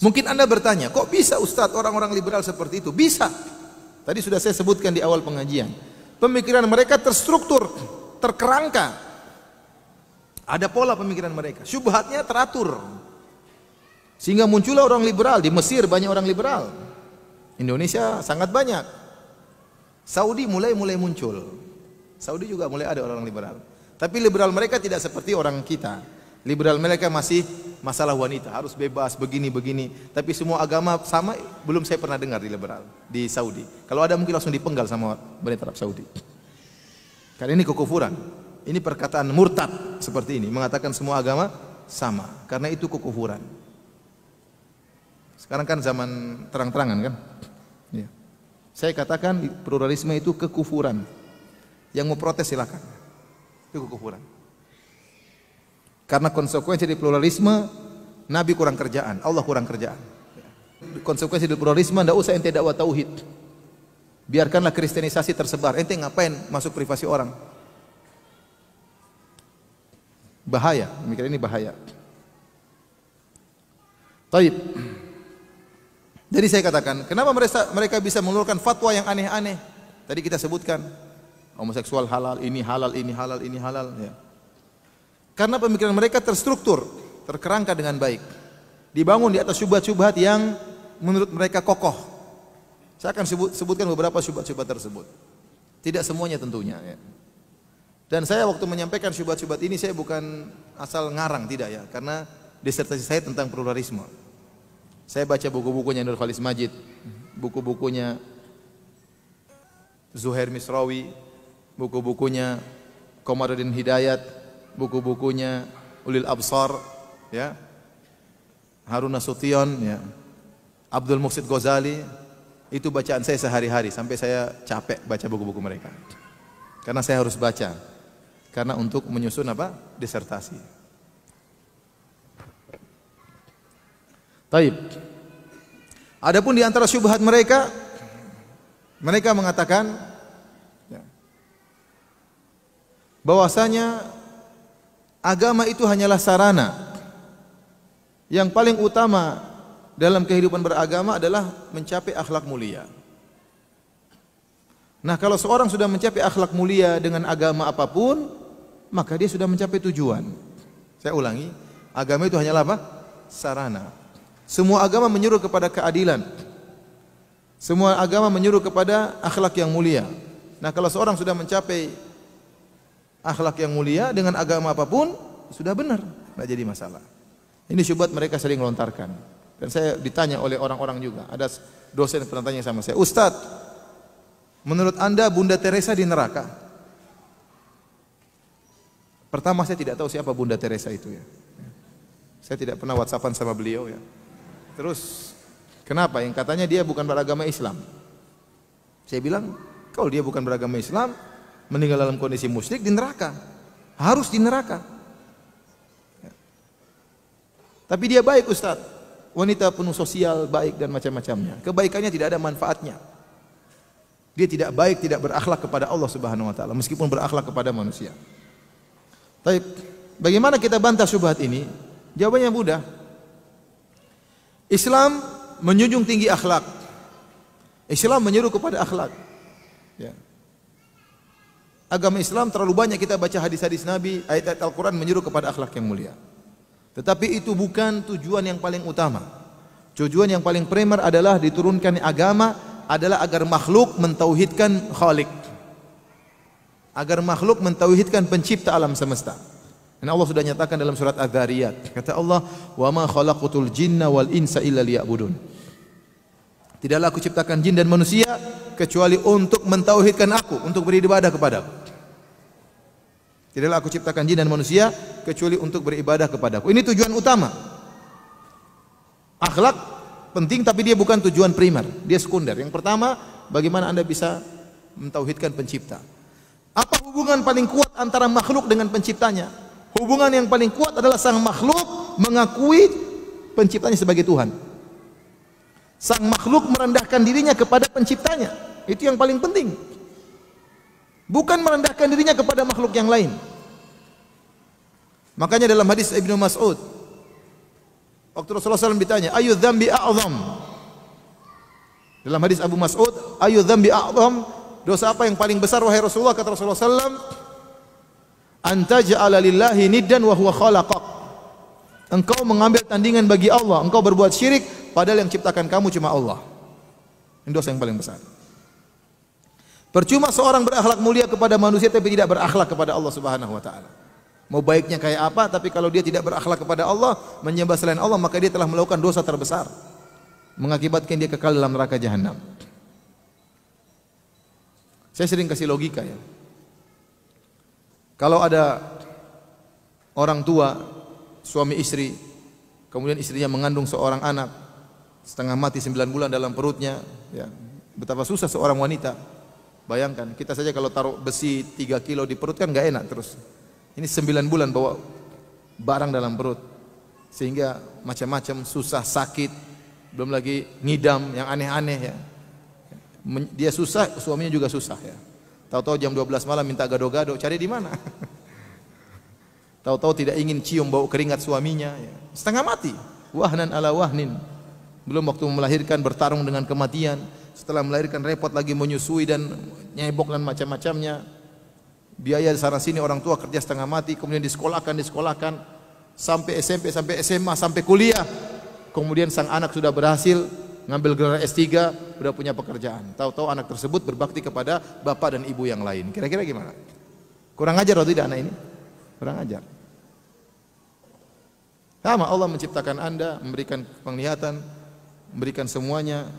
Mungkin Anda bertanya, kok bisa Ustadz orang-orang liberal seperti itu? Bisa. Tadi sudah saya sebutkan di awal pengajian. Pemikiran mereka terstruktur, terkerangka. Ada pola pemikiran mereka. Syubhatnya teratur. Sehingga muncullah orang liberal. Di Mesir banyak orang liberal. Indonesia sangat banyak. Saudi mulai muncul. Saudi juga mulai ada orang liberal. Tapi liberal mereka tidak seperti orang kita. Liberal mereka masih masalah wanita, harus bebas begini. Tapi semua agama sama, belum saya pernah dengar di liberal di Saudi. Kalau ada mungkin langsung dipenggal sama pemerintah Arab Saudi. Karena ini kekufuran. Ini perkataan murtad seperti ini, mengatakan semua agama sama. Karena itu kekufuran. Sekarang kan zaman terang-terangan kan? Ya. Saya katakan pluralisme itu kekufuran. Yang mau protes silakan. Itu kekufuran. Karena konsekuensi dari pluralisme, Nabi kurang kerjaan, Allah kurang kerjaan. Konsekuensi dari pluralisme, tidak usah ente dakwah tauhid. Biarkanlah kristenisasi tersebar. Ente ngapain masuk privasi orang? Bahaya, pemikiran ini bahaya. Taib. Jadi saya katakan, kenapa mereka bisa mengeluarkan fatwa yang aneh-aneh? Tadi kita sebutkan, homoseksual halal, ini halal, ini halal, ini halal. Ya. Karena pemikiran mereka terstruktur, terkerangka dengan baik. Dibangun di atas syubhat-syubhat yang menurut mereka kokoh. Saya akan sebutkan beberapa syubhat-syubhat tersebut. Tidak semuanya tentunya. Ya. Dan saya waktu menyampaikan syubhat-syubhat ini, saya bukan asal ngarang, tidak ya. Karena disertasi saya tentang pluralisme. Saya baca buku-bukunya Nur Khalis Majid, buku-bukunya Zuhair Misrawi, buku-bukunya Komarudin Hidayat, buku-bukunya Ulil Absar, ya, Harun Nasution, ya, Abdul Muhsin Ghazali. Itu bacaan saya sehari-hari sampai saya capek baca buku-buku mereka. Karena saya harus baca. Karena untuk menyusun apa? Disertasi. Taib. Adapun di antara syubhat mereka mengatakan ya, bahwasanya agama itu hanyalah sarana. Yang paling utama dalam kehidupan beragama adalah mencapai akhlak mulia. Nah, kalau seorang sudah mencapai akhlak mulia dengan agama apapun, maka dia sudah mencapai tujuan. Saya ulangi, agama itu hanyalah apa? Sarana. Semua agama menyuruh kepada keadilan. Semua agama menyuruh kepada akhlak yang mulia. Nah, kalau seorang sudah mencapai akhlak yang mulia dengan agama apapun, sudah benar, tidak jadi masalah. Ini syubhat mereka sering lontarkan. Dan saya ditanya oleh orang-orang juga. Ada dosen yang pernah tanya sama saya, Ustadz, menurut Anda Bunda Teresa di neraka? Pertama saya tidak tahu siapa Bunda Teresa itu ya. Saya tidak pernah WhatsAppan sama beliau ya. Terus kenapa? Yang katanya dia bukan beragama Islam. Saya bilang, kalau dia bukan beragama Islam, meninggal dalam kondisi musyrik di neraka. Harus di neraka. Ya. Tapi dia baik Ustaz. Wanita penuh sosial, baik dan macam-macamnya. Kebaikannya tidak ada manfaatnya. Dia tidak baik, tidak berakhlak kepada Allah Subhanahu wa taala meskipun berakhlak kepada manusia. Baik, bagaimana kita bantah syubhat ini? Jawabannya mudah. Islam menjunjung tinggi akhlak. Islam menyuruh kepada akhlak. Ya. Agama Islam terlalu banyak kita baca hadis-hadis Nabi, ayat-ayat Al-Quran menyuruh kepada akhlak yang mulia. Tetapi itu bukan tujuan yang paling utama. Tujuan yang paling primer adalah diturunkan agama adalah agar makhluk mentauhidkan Khalik. Agar makhluk mentauhidkan pencipta alam semesta. Dan Allah sudah nyatakan dalam surat Az-Zariyat. Kata Allah, "Wa ma khalaqatul jinna wal insa illa liya'budun." Tidaklah aku ciptakan jin dan manusia kecuali untuk mentauhidkan aku, untuk beribadah kepadaku. Tidaklah aku ciptakan jin dan manusia kecuali untuk beribadah kepadaku. Ini tujuan utama. Akhlak penting tapi dia bukan tujuan primer, dia sekunder. Yang pertama, bagaimana Anda bisa mentauhidkan pencipta. Apa hubungan paling kuat antara makhluk dengan penciptanya? Hubungan yang paling kuat adalah sang makhluk mengakui penciptanya sebagai Tuhan. Sang makhluk merendahkan dirinya kepada penciptanya. Itu yang paling penting. Bukan merendahkan dirinya kepada makhluk yang lain. Makanya dalam hadis Ibnu Mas'ud, Waktu Rasulullah SAW ditanya, ayu dzambi a'zam? Dalam hadis Abu Mas'ud, ayu dzambi a'zam? Dosa apa yang paling besar wahai Rasulullah? Kata Rasulullah SAW, anta ja'ala lillahi niddan wa huwa khalaqak. Engkau mengambil tandingan bagi Allah, engkau berbuat syirik padahal yang ciptakan kamu cuma Allah. Ini dosa yang paling besar. Percuma seorang berakhlak mulia kepada manusia tapi tidak berakhlak kepada Allah Subhanahu wa taala. Mau baiknya kayak apa, tapi kalau dia tidak berakhlak kepada Allah, menyembah selain Allah, maka dia telah melakukan dosa terbesar, mengakibatkan dia kekal dalam neraka jahanam. Saya sering kasih logika ya. Kalau ada orang tua, suami istri, kemudian istrinya mengandung seorang anak, setengah mati 9 bulan dalam perutnya, ya, betapa susah seorang wanita. Bayangkan, kita saja kalau taruh besi 3 kilo di perut kan gak enak terus. Ini 9 bulan bawa barang dalam perut, sehingga macam-macam susah, sakit, belum lagi ngidam yang aneh-aneh ya. Dia susah, suaminya juga susah ya. Tahu-tahu jam 12 malam minta gado-gado, cari di mana? Tahu-tahu tidak ingin cium bau keringat suaminya ya. Setengah mati, wahnan ala wahnin. Belum waktu melahirkan bertarung dengan kematian. Setelah melahirkan repot lagi menyusui dan nyebok dan macam-macamnya. Biaya sana sini orang tua kerja setengah mati, kemudian disekolahkan sampai SMP, sampai SMA, sampai kuliah. Kemudian sang anak sudah berhasil ngambil gelar S3, sudah punya pekerjaan. Tahu-tahu anak tersebut berbakti kepada bapak dan ibu yang lain. Kira-kira gimana? Kurang ajar atau tidak anak ini? Kurang ajar. Sama Allah menciptakan Anda, memberikan penglihatan, memberikan semuanya,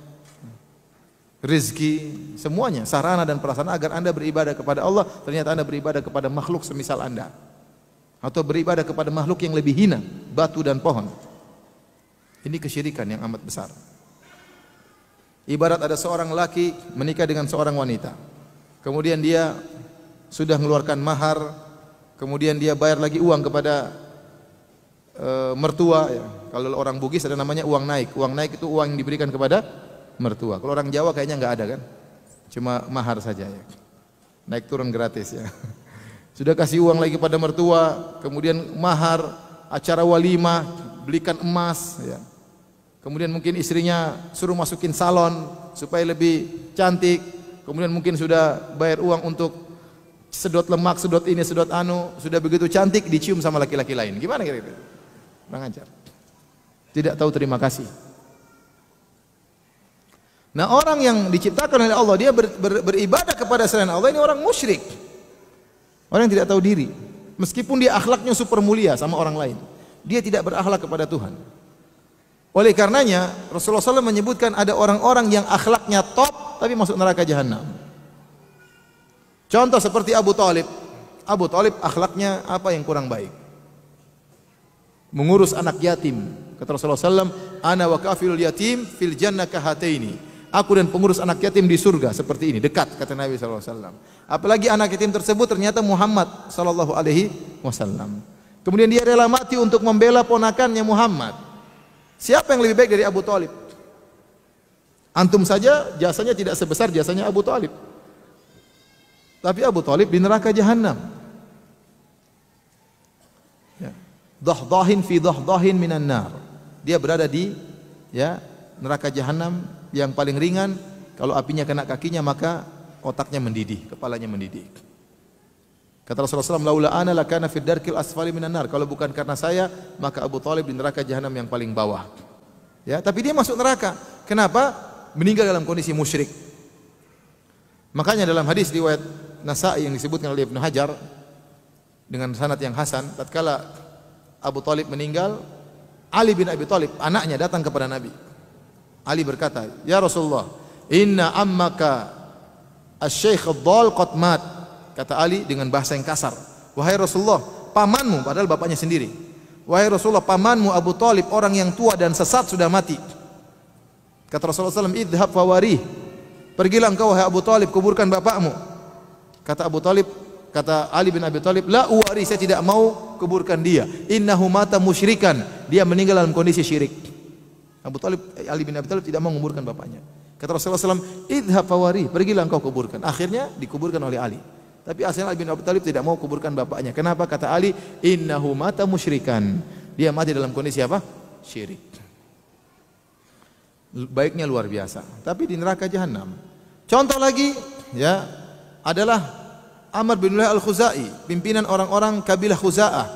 rezeki, semuanya, sarana dan prasarana agar Anda beribadah kepada Allah. Ternyata Anda beribadah kepada makhluk semisal Anda, atau beribadah kepada makhluk yang lebih hina, batu dan pohon. Ini kesyirikan yang amat besar. Ibarat ada seorang laki menikah dengan seorang wanita, kemudian dia sudah mengeluarkan mahar, kemudian dia bayar lagi uang kepada mertua ya. Kalau orang Bugis ada namanya uang naik. Uang naik itu uang yang diberikan kepada mertua. Kalau orang Jawa kayaknya nggak ada kan, cuma mahar saja ya. Naik turun gratis ya. Sudah kasih uang lagi pada mertua, kemudian mahar, acara walimah, belikan emas ya. Kemudian mungkin istrinya suruh masukin salon supaya lebih cantik. Kemudian mungkin sudah bayar uang untuk sedot lemak, sedot ini, sedot anu. Sudah begitu cantik dicium sama laki-laki lain. Gimana kira-kira? Kurang ajar. Tidak tahu terima kasih. Nah, orang yang diciptakan oleh Allah, dia beribadah kepada selain Allah, ini orang musyrik. Orang yang tidak tahu diri. Meskipun dia akhlaknya super mulia sama orang lain, dia tidak berakhlak kepada Tuhan. Oleh karenanya Rasulullah SAW menyebutkan ada orang-orang yang akhlaknya top tapi masuk neraka jahanam. Contoh seperti Abu Talib. Abu Talib akhlaknya apa yang kurang baik? Mengurus anak yatim. Kata Rasulullah SAW, ana wa kafilul yatim fil jannah kahataini. Aku dan pengurus anak yatim di surga seperti ini, dekat, kata Nabi SAW. Apalagi anak yatim tersebut ternyata Muhammad SAW. Kemudian dia rela mati untuk membela ponakannya Muhammad. Siapa yang lebih baik dari Abu Talib? Antum saja jasanya tidak sebesar jasanya Abu Talib. Tapi Abu Talib di neraka jahanam. Ya. Dahdahin fi dahdahin minan nar. Dia berada di neraka jahanam yang paling ringan. Kalau apinya kena kakinya maka otaknya mendidih, kepalanya mendidih. Kata Rasulullah SAW, laula ana lakana fid darkil asfali minan nar. Kalau bukan karena saya, maka Abu Talib di neraka jahanam yang paling bawah. Ya, tapi dia masuk neraka. Kenapa? Meninggal dalam kondisi musyrik. Makanya dalam hadis riwayat Nasa'i yang disebutkan oleh Ibnu Hajar dengan sanad yang hasan, tatkala Abu Talib meninggal, Ali bin Abi Talib, anaknya datang kepada Nabi. Ali berkata, "Ya Rasulullah, inna ammaka asy-syaikh ad-dhal qad mat." Kata Ali dengan bahasa yang kasar, "Wahai Rasulullah, pamanmu," padahal bapaknya sendiri. "Wahai Rasulullah, pamanmu Abu Talib orang yang tua dan sesat sudah mati." Kata Rasulullah SAW, "Idhhab fawarih." Pergilah engkau wahai Abu Talib, kuburkan bapakmu. Kata Abu Talib, kata Ali bin Abi Talib, "La uwari, saya tidak mau kuburkan dia. Innahu mata musyrikan." Dia meninggal dalam kondisi syirik. Ali bin Abi Talib tidak mau menguburkan bapaknya. Kata Rasulullah SAW, "Idhhab fawarih." Pergilah engkau kuburkan. Akhirnya dikuburkan oleh Ali. Tapi asalnya Ali bin Abi Talib tidak mau kuburkan bapaknya. Kenapa? Kata Ali, "Innahu mata musyrikan." Dia mati dalam kondisi apa? syirik. Baiknya luar biasa, tapi di neraka jahanam. Contoh lagi ya adalah Amr bin Luhai al-Khuzai, pimpinan orang-orang kabilah Khuza'ah,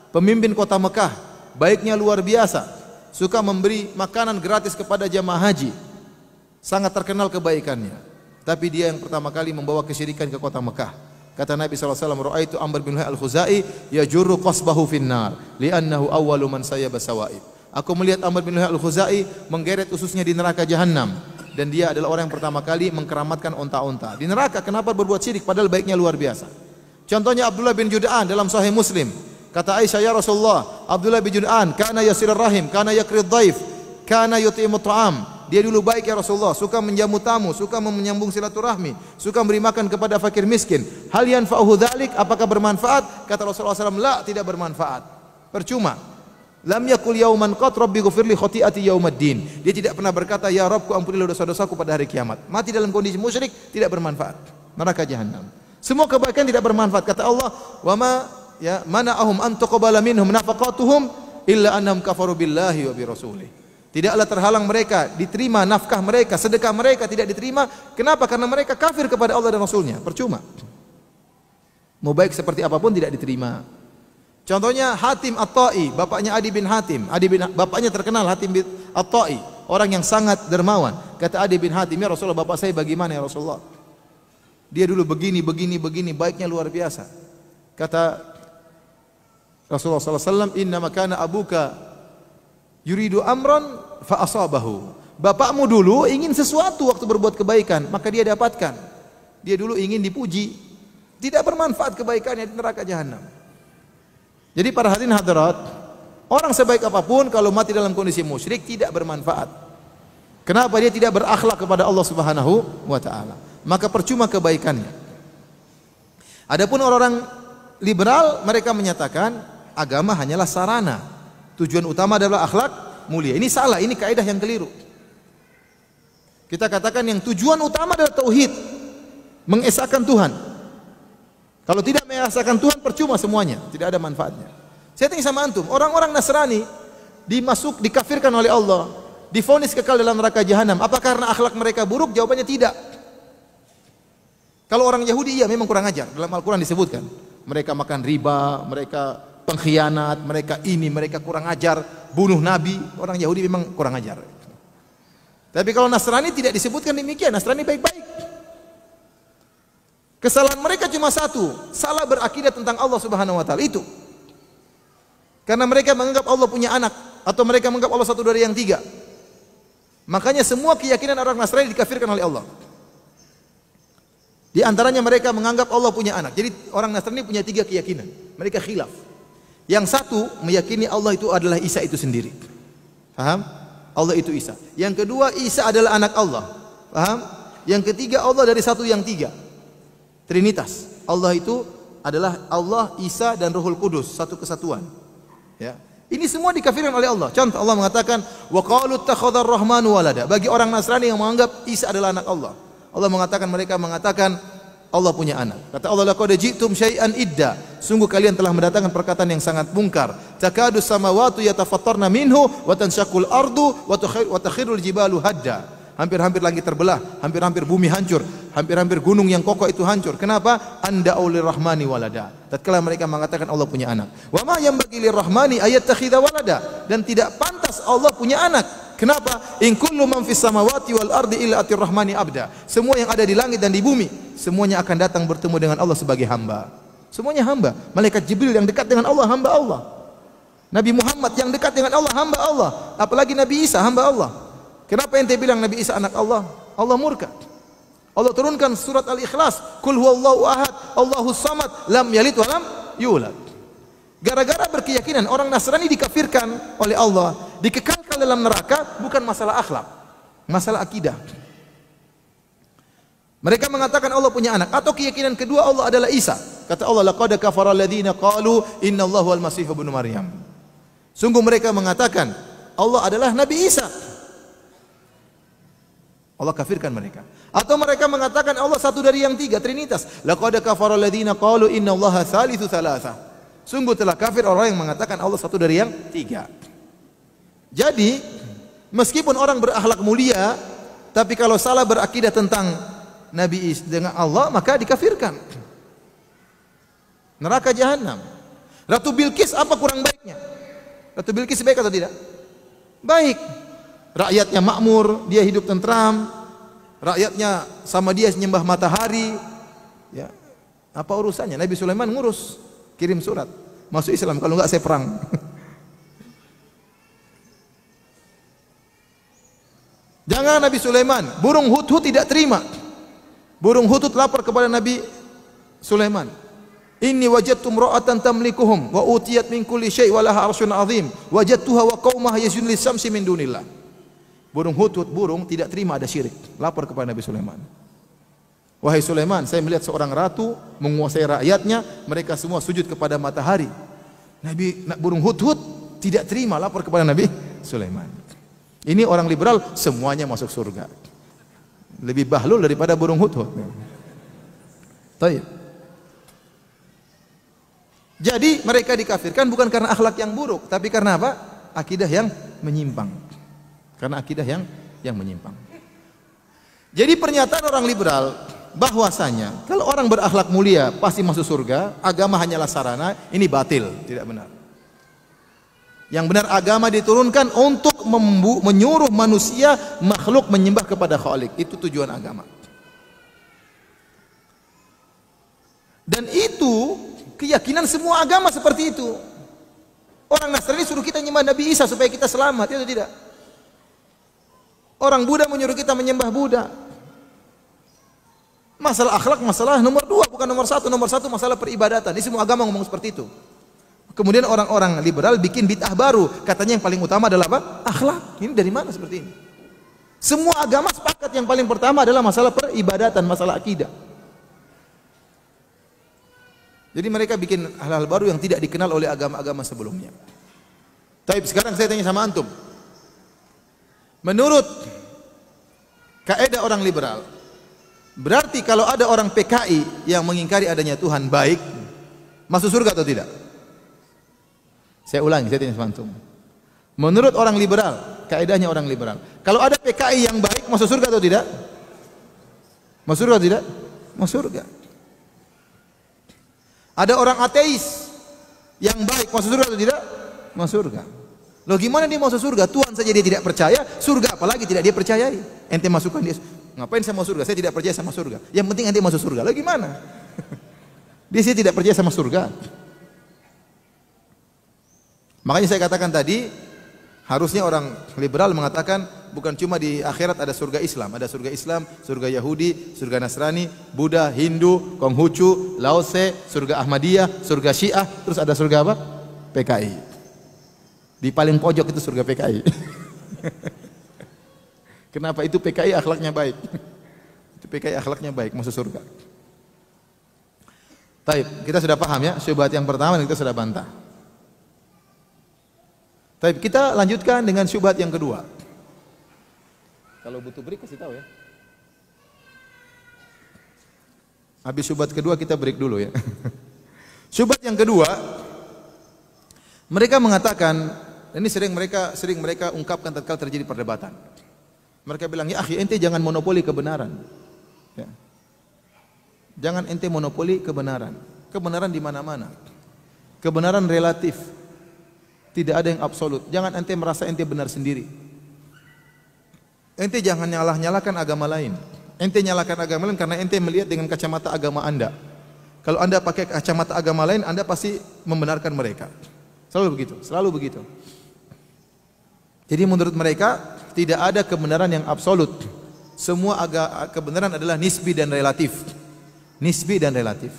pemimpin kota Mekah. Baiknya luar biasa, suka memberi makanan gratis kepada jamaah haji. Sangat terkenal kebaikannya. Tapi dia yang pertama kali membawa kesyirikan ke kota Mekah. Kata Nabi SAW, "Ra'aitu Amr bin Luhai al-Khuzai yajurru qasbahu finnar, li'annahu awwalu man sayyaba sawaib." Aku melihat Amr bin Luhai al-Khuzai menggeret ususnya di neraka jahanam, dan dia adalah orang yang pertama kali mengkeramatkan onta-onta di neraka. Kenapa berbuat syirik padahal baiknya luar biasa? Contohnya Abdullah bin Jud'an dalam Sahih Muslim. Kata Aisyah, "Ya Rasulullah, Abdullah bin Jud'an kana yasirur rahim, kana yakrid dhaif, kana yut'imut ta'am." Dia dulu baik ya Rasulullah, suka menjamu tamu, suka menyambung silaturahmi, suka memberi makan kepada fakir miskin. Hal yanfa'uhu dzalik? Apakah bermanfaat? Kata Rasulullah SAW, "La, tidak bermanfaat. Percuma. Lam yakul yauman qat rabbi ghfirli khati'ati yaumaddin." Dia tidak pernah berkata, "Ya Rabbku, ampunilah dosa-dosaku pada hari kiamat." Mati dalam kondisi musyrik tidak bermanfaat. Neraka jahanam. Semua kebaikan tidak bermanfaat. Kata Allah, "Wa ma ya mana'ahum an tuqbala minhum nafaqatuhum illa annahum kafaru billahi wa bi rasulih." Tidaklah terhalang mereka diterima nafkah mereka, sedekah mereka tidak diterima. Kenapa? Karena mereka kafir kepada Allah dan Rasulnya. Percuma. Mau baik seperti apapun tidak diterima. Contohnya Hatim At-Tai, bapaknya Adi bin Hatim. Bapaknya terkenal Hatim bin At-Tai, orang yang sangat dermawan. Kata Adi bin Hatim, "Ya Rasulullah, bapak saya bagaimana ya Rasulullah? Dia dulu begini, baiknya luar biasa." Kata Rasulullah SAW, "Inna makana abuka yuridu amran fa asabahu." Bapakmu dulu ingin sesuatu waktu berbuat kebaikan, maka dia dapatkan. Dia dulu ingin dipuji, tidak bermanfaat kebaikannya di neraka jahanam. Jadi para hadirin hadirat, orang sebaik apapun kalau mati dalam kondisi musyrik tidak bermanfaat. Kenapa? Dia tidak berakhlak kepada Allah Subhanahu wa taala. Maka percuma kebaikannya. Adapun orang-orang liberal, mereka menyatakan agama hanyalah sarana. Tujuan utama adalah akhlak mulia. Ini salah, ini kaidah yang keliru. Kita katakan yang tujuan utama adalah tauhid, mengesahkan Tuhan. Kalau tidak mengesahkan Tuhan, percuma semuanya, tidak ada manfaatnya. Saya tanya sama antum, orang-orang Nasrani dikafirkan oleh Allah, divonis kekal dalam neraka jahanam. Apa karena akhlak mereka buruk? Jawabannya tidak. Kalau orang Yahudi, iya memang kurang ajar. Dalam Al-Quran disebutkan, mereka makan riba, mereka pengkhianat, mereka kurang ajar, bunuh Nabi. Orang Yahudi memang kurang ajar. Tapi kalau Nasrani tidak disebutkan demikian, Nasrani baik-baik. Kesalahan mereka cuma satu, salah berakidah tentang Allah Subhanahu wa taala itu. Karena mereka menganggap Allah punya anak, atau mereka menganggap Allah satu dari yang tiga. Makanya semua keyakinan orang Nasrani dikafirkan oleh Allah. Di antaranya mereka menganggap Allah punya anak. Jadi orang Nasrani punya tiga keyakinan. Mereka khilaf. Yang satu meyakini Allah itu adalah Isa itu sendiri. Paham? Allah itu Isa. Yang kedua, Isa adalah anak Allah. Paham? Yang ketiga, Allah dari satu yang tiga. Trinitas. Allah itu adalah Allah, Isa dan Ruhul Kudus, satu kesatuan. Ya. Ini semua dikafirkan oleh Allah. Contoh, Allah mengatakan, "Wa qalu ittakhadhar rahmanu walada." Bagi orang Nasrani yang menganggap Isa adalah anak Allah, Allah mengatakan, mereka mengatakan Allah punya anak. Kata Allah, "Laqad ji'tum syai'an idda." Sungguh kalian telah mendatangkan perkataan yang sangat mungkar. "Takadu samawati yatafattarna minhu wa tanshaqqul ardu wa takhirul jibalu hadda." Hampir-hampir langit terbelah, hampir-hampir bumi hancur, hampir-hampir gunung yang kokoh itu hancur. Kenapa? Anda aulir rahmani walada. Tatkala mereka mengatakan Allah punya anak. Wa ma yanbaghi lirrahmani ayattakhidha walada. Dan tidak pantas Allah punya anak. Kenapa? In kullu man fis samawati wal ardi illa atir rahmani abda. Semua yang ada di langit dan di bumi, semuanya akan datang bertemu dengan Allah sebagai hamba. Semuanya hamba. Malaikat Jibril yang dekat dengan Allah, hamba Allah. Nabi Muhammad yang dekat dengan Allah, hamba Allah. Apalagi Nabi Isa, hamba Allah. Kenapa ente bilang Nabi Isa anak Allah? Allah murka. Allah turunkan surat Al-Ikhlas, "Qul huwallahu ahad, Allahus samad, lam yalid wa lam yulad." Gara-gara berkeyakinan orang Nasrani dikafirkan oleh Allah, dikekalkan dalam neraka, bukan masalah akhlak, masalah akidah. Mereka mengatakan Allah punya anak, atau keyakinan kedua Allah adalah Isa. Kata Allah, "Laqad kafara alladziina qalu innallahu wal masih ibnu Maryam." Sungguh mereka mengatakan Allah adalah Nabi Isa. Allah kafirkan mereka. Atau mereka mengatakan Allah satu dari yang tiga, Trinitas. Laqad kafara alladziina qalu innallaha tsalitsu tsalatsa. Sungguh telah kafir orang yang mengatakan Allah satu dari yang tiga. Jadi, meskipun orang berakhlak mulia, tapi kalau salah berakidah tentang Nabi Isa dengan Allah, maka dikafirkan. Neraka jahanam. Ratu Bilqis apa kurang baiknya? Ratu Bilqis baik atau tidak? Baik. Rakyatnya makmur, dia hidup tentram. Rakyatnya sama dia menyembah matahari. Ya. Apa urusannya? Nabi Sulaiman ngurus, kirim surat, masuk Islam, kalau enggak saya perang. Jangan Nabi Sulaiman, burung hudhud tidak terima. Burung hudhud lapor kepada Nabi Sulaiman. Inni wajadtu imra'atan tamlikuhum wa utiyat min kulli syai' wa laha 'arsyun 'azim. Wajadtuha wa qaumaha yasjudun lis-syamsi min dunillah. Burung hudhud, burung tidak terima ada syirik. Lapor kepada Nabi Sulaiman. Wahai Sulaiman, saya melihat seorang ratu menguasai rakyatnya, mereka semua sujud kepada matahari. Burung hudhud tidak terima, lapor kepada Nabi Sulaiman. Ini orang liberal semuanya masuk surga. Lebih bahlul daripada burung hudhud. Baik. Jadi mereka dikafirkan bukan karena akhlak yang buruk, tapi karena apa? Akidah yang menyimpang. Karena akidah yang menyimpang. Jadi pernyataan orang liberal bahwasanya kalau orang berakhlak mulia pasti masuk surga, agama hanyalah sarana, ini batil, tidak benar. Yang benar agama diturunkan untuk menyuruh manusia makhluk menyembah kepada Khalik. Itu tujuan agama. Dan itu keyakinan semua agama seperti itu. Orang Nasrani suruh kita menyembah Nabi Isa supaya kita selamat, itu tidak. Orang Buddha menyuruh kita menyembah Buddha. Masalah akhlak masalah nomor 2, bukan nomor 1. Nomor 1 masalah peribadatan. Ini semua agama ngomong seperti itu. Kemudian orang-orang liberal bikin bid'ah baru. Katanya yang paling utama adalah apa? Akhlak. Ini dari mana seperti ini? Semua agama sepakat yang paling pertama adalah masalah peribadatan, masalah akidah. Jadi mereka bikin hal-hal baru yang tidak dikenal oleh agama-agama sebelumnya. Tapi sekarang saya tanya sama antum. Menurut kaidah orang liberal, berarti kalau ada orang PKI yang mengingkari adanya Tuhan baik, masuk surga atau tidak? Saya ulangi, saya tanya sama antum. Menurut orang liberal, kaidahnya orang liberal, kalau ada PKI yang baik, masuk surga atau tidak? Masuk surga atau tidak? Masuk surga. Ada orang ateis yang baik, masuk surga atau tidak? Masuk surga. Loh gimana dia masuk surga? Tuhan saja dia tidak percaya, surga apalagi tidak dia percayai. Ente masukkan dia, ngapain saya masuk surga? Saya tidak percaya sama surga. Yang penting ente masuk surga. Loh gimana? Dia sih tidak percaya sama surga. Makanya saya katakan tadi, harusnya orang liberal mengatakan bukan cuma di akhirat ada surga Islam, ada surga Islam, surga Yahudi, surga Nasrani, Buddha, Hindu, Konghucu, Laose, surga Ahmadiyah, surga Syiah, terus ada surga apa? PKI. Di paling pojok itu surga PKI. Kenapa? Itu PKI akhlaknya baik. Itu PKI akhlaknya baik, masuk surga. Taib, kita sudah paham ya, syubhat yang pertama dan kita sudah bantah. Taib, kita lanjutkan dengan syubhat yang kedua. Kalau butuh break kasih tahu ya. Habis syubhat kedua kita break dulu ya. Syubhat yang kedua, mereka mengatakan, ini sering mereka ungkapkan tatkala terjadi perdebatan. Mereka bilang, ya akhi, ente jangan monopoli kebenaran. Ya. Jangan ente monopoli kebenaran. Kebenaran di mana-mana. Kebenaran relatif. Tidak ada yang absolut. Jangan ente merasa ente benar sendiri. Ente jangan nyalahkan agama lain. Ente nyalahkan agama lain karena ente melihat dengan kacamata agama anda. Kalau anda pakai kacamata agama lain, anda pasti membenarkan mereka. Selalu begitu, selalu begitu. Jadi menurut mereka tidak ada kebenaran yang absolut. Semua kebenaran adalah nisbi dan relatif. Nisbi dan relatif.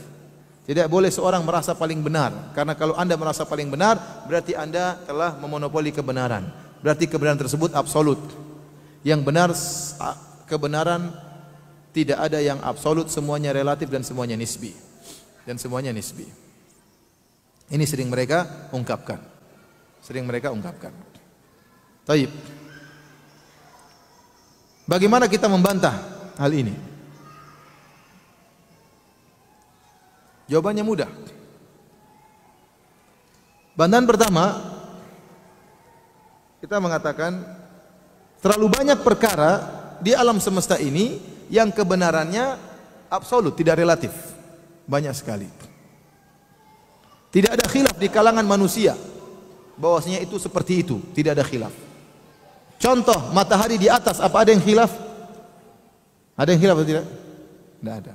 Tidak boleh seorang merasa paling benar, karena kalau anda merasa paling benar, berarti anda telah memonopoli kebenaran. Berarti kebenaran tersebut absolut. Yang benar, kebenaran tidak ada yang absolut, semuanya relatif dan semuanya nisbi. Dan semuanya nisbi. Ini sering mereka ungkapkan. Sering mereka ungkapkan. Taib. Bagaimana kita membantah hal ini? Jawabannya mudah. Bantahan pertama, kita mengatakan terlalu banyak perkara di alam semesta ini yang kebenarannya absolut, tidak relatif. Banyak sekali. Tidak ada khilaf di kalangan manusia bahwasanya itu seperti itu, tidak ada khilaf. Contoh, matahari di atas, apa ada yang khilaf? Ada yang khilaf atau tidak? Tidak ada.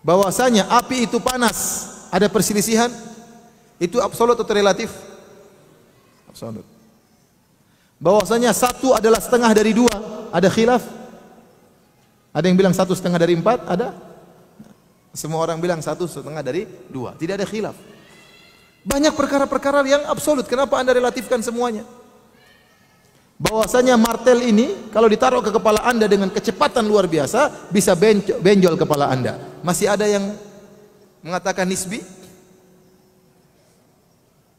Bahwasanya api itu panas, ada perselisihan? Itu absolut atau relatif? Absolut. Bahwasanya satu adalah setengah dari dua, ada khilaf? Ada yang bilang 1/2 dari 4? Ada? Semua orang bilang 1/2 dari 2. Tidak ada khilaf. Banyak perkara-perkara yang absolut. Kenapa Anda relatifkan semuanya? Bahwasanya martel ini kalau ditaruh ke kepala Anda dengan kecepatan luar biasa bisa benjol kepala Anda. Masih ada yang mengatakan nisbi?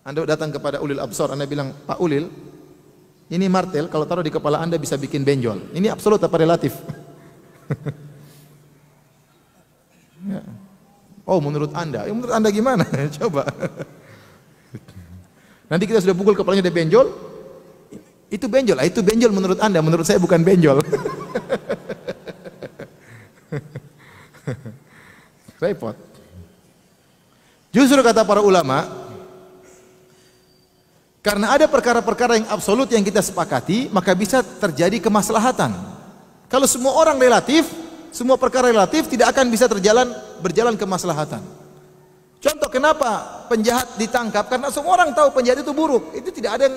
Anda datang kepada ulil absar, Anda bilang, "Pak Ulil, ini martel kalau taruh di kepala Anda bisa bikin benjol." Ini absolut apa relatif? Ya. Oh, menurut Anda? Menurut Anda gimana? Coba. Nanti kita sudah pukul kepalanya dia benjol. Itu benjol. Itu benjol menurut Anda, menurut saya bukan benjol. Repot. Justru kata para ulama, karena ada perkara-perkara yang absolut yang kita sepakati, maka bisa terjadi kemaslahatan. Kalau semua orang relatif, semua perkara relatif, tidak akan bisa berjalan kemaslahatan. Contoh, kenapa penjahat ditangkap? Karena semua orang tahu penjahat itu buruk. Itu tidak ada yang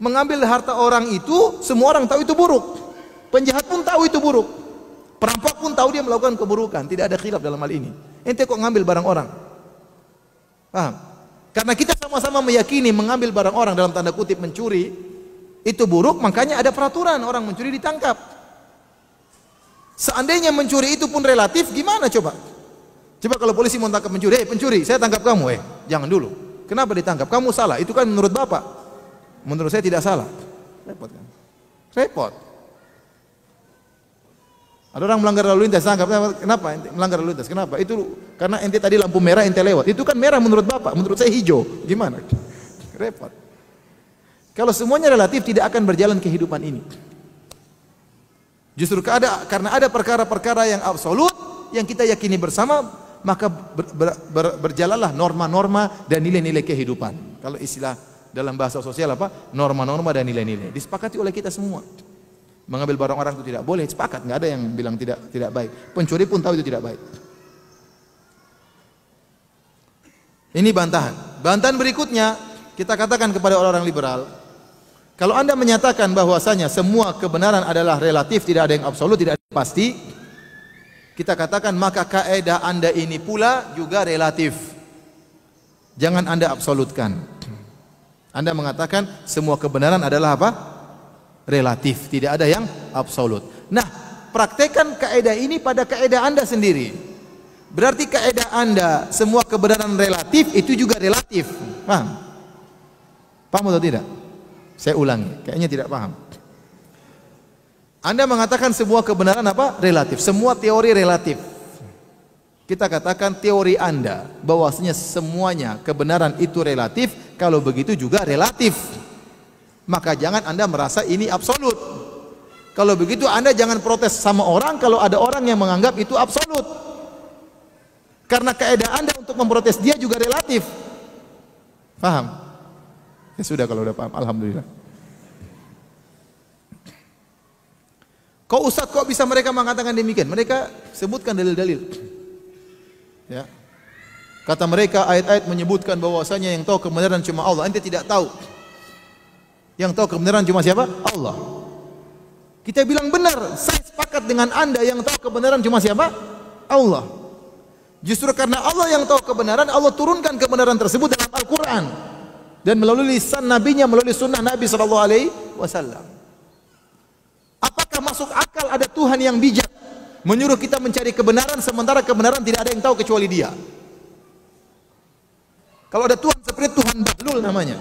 mengambil harta orang itu, semua orang tahu itu buruk. Penjahat pun tahu itu buruk. Perampok pun tahu dia melakukan keburukan. Tidak ada khilaf dalam hal ini. Ente kok ngambil barang orang? Paham? Karena kita sama-sama meyakini mengambil barang orang dalam tanda kutip mencuri itu buruk, makanya ada peraturan orang mencuri ditangkap. Seandainya mencuri itu pun relatif, gimana coba? Coba kalau polisi mau tangkap mencuri, pencuri, saya tangkap kamu, jangan dulu. Kenapa ditangkap? Kamu salah. Itu kan menurut Bapak. Menurut saya tidak salah. Repot kan? Repot. Ada orang melanggar lalu lintas, tangkap. Kenapa ente melanggar lalu lintas? Kenapa? Itu karena ente tadi lampu merah, ente lewat. Itu kan merah menurut Bapak, menurut saya hijau. Gimana? Repot. Kalau semuanya relatif, tidak akan berjalan kehidupan ini. Justru karena ada perkara-perkara yang absolut yang kita yakini bersama, maka berjalanlah norma-norma dan nilai-nilai kehidupan. Kalau istilah dalam bahasa sosial apa? Norma-norma dan nilai-nilai. Disepakati oleh kita semua. Mengambil barang orang itu tidak boleh, sepakat, nggak ada yang bilang tidak baik. Pencuri pun tahu itu tidak baik. Ini bantahan. Bantahan berikutnya kita katakan kepada orang-orang liberal, kalau Anda menyatakan bahwasanya semua kebenaran adalah relatif, tidak ada yang absolut, tidak ada yang pasti, kita katakan maka kaidah Anda ini pula juga relatif. Jangan Anda absolutkan. Anda mengatakan semua kebenaran adalah apa? Relatif, tidak ada yang absolut. Nah, praktekkan kaidah ini pada kaidah Anda sendiri. Berarti kaidah Anda semua kebenaran relatif itu juga relatif. Paham? Paham atau tidak? Saya ulangi, kayaknya tidak paham. Anda mengatakan semua kebenaran apa? Relatif. Semua teori relatif. Kita katakan teori Anda bahwasanya semuanya kebenaran itu relatif, kalau begitu juga relatif. Maka jangan Anda merasa ini absolut. Kalau begitu Anda jangan protes sama orang kalau ada orang yang menganggap itu absolut. Karena kaidah Anda untuk memprotes dia juga relatif. Paham? Ya sudah kalau udah paham, alhamdulillah. Kok Ustaz kok bisa mereka mengatakan demikian? Mereka sebutkan dalil-dalil. Ya. Kata mereka ayat-ayat menyebutkan bahwasanya yang tahu kebenaran cuma Allah. Ente tidak tahu. Yang tahu kebenaran cuma siapa? Allah. Kita bilang benar, saya sepakat dengan Anda, yang tahu kebenaran cuma siapa? Allah. Justru karena Allah yang tahu kebenaran, Allah turunkan kebenaran tersebut dalam Al-Quran dan melalui lisan nabinya, melalui sunnah Nabi SAW. Apakah masuk akal ada Tuhan yang bijak menyuruh kita mencari kebenaran sementara kebenaran tidak ada yang tahu kecuali Dia? Kalau ada Tuhan seperti Tuhan Bahlul namanya,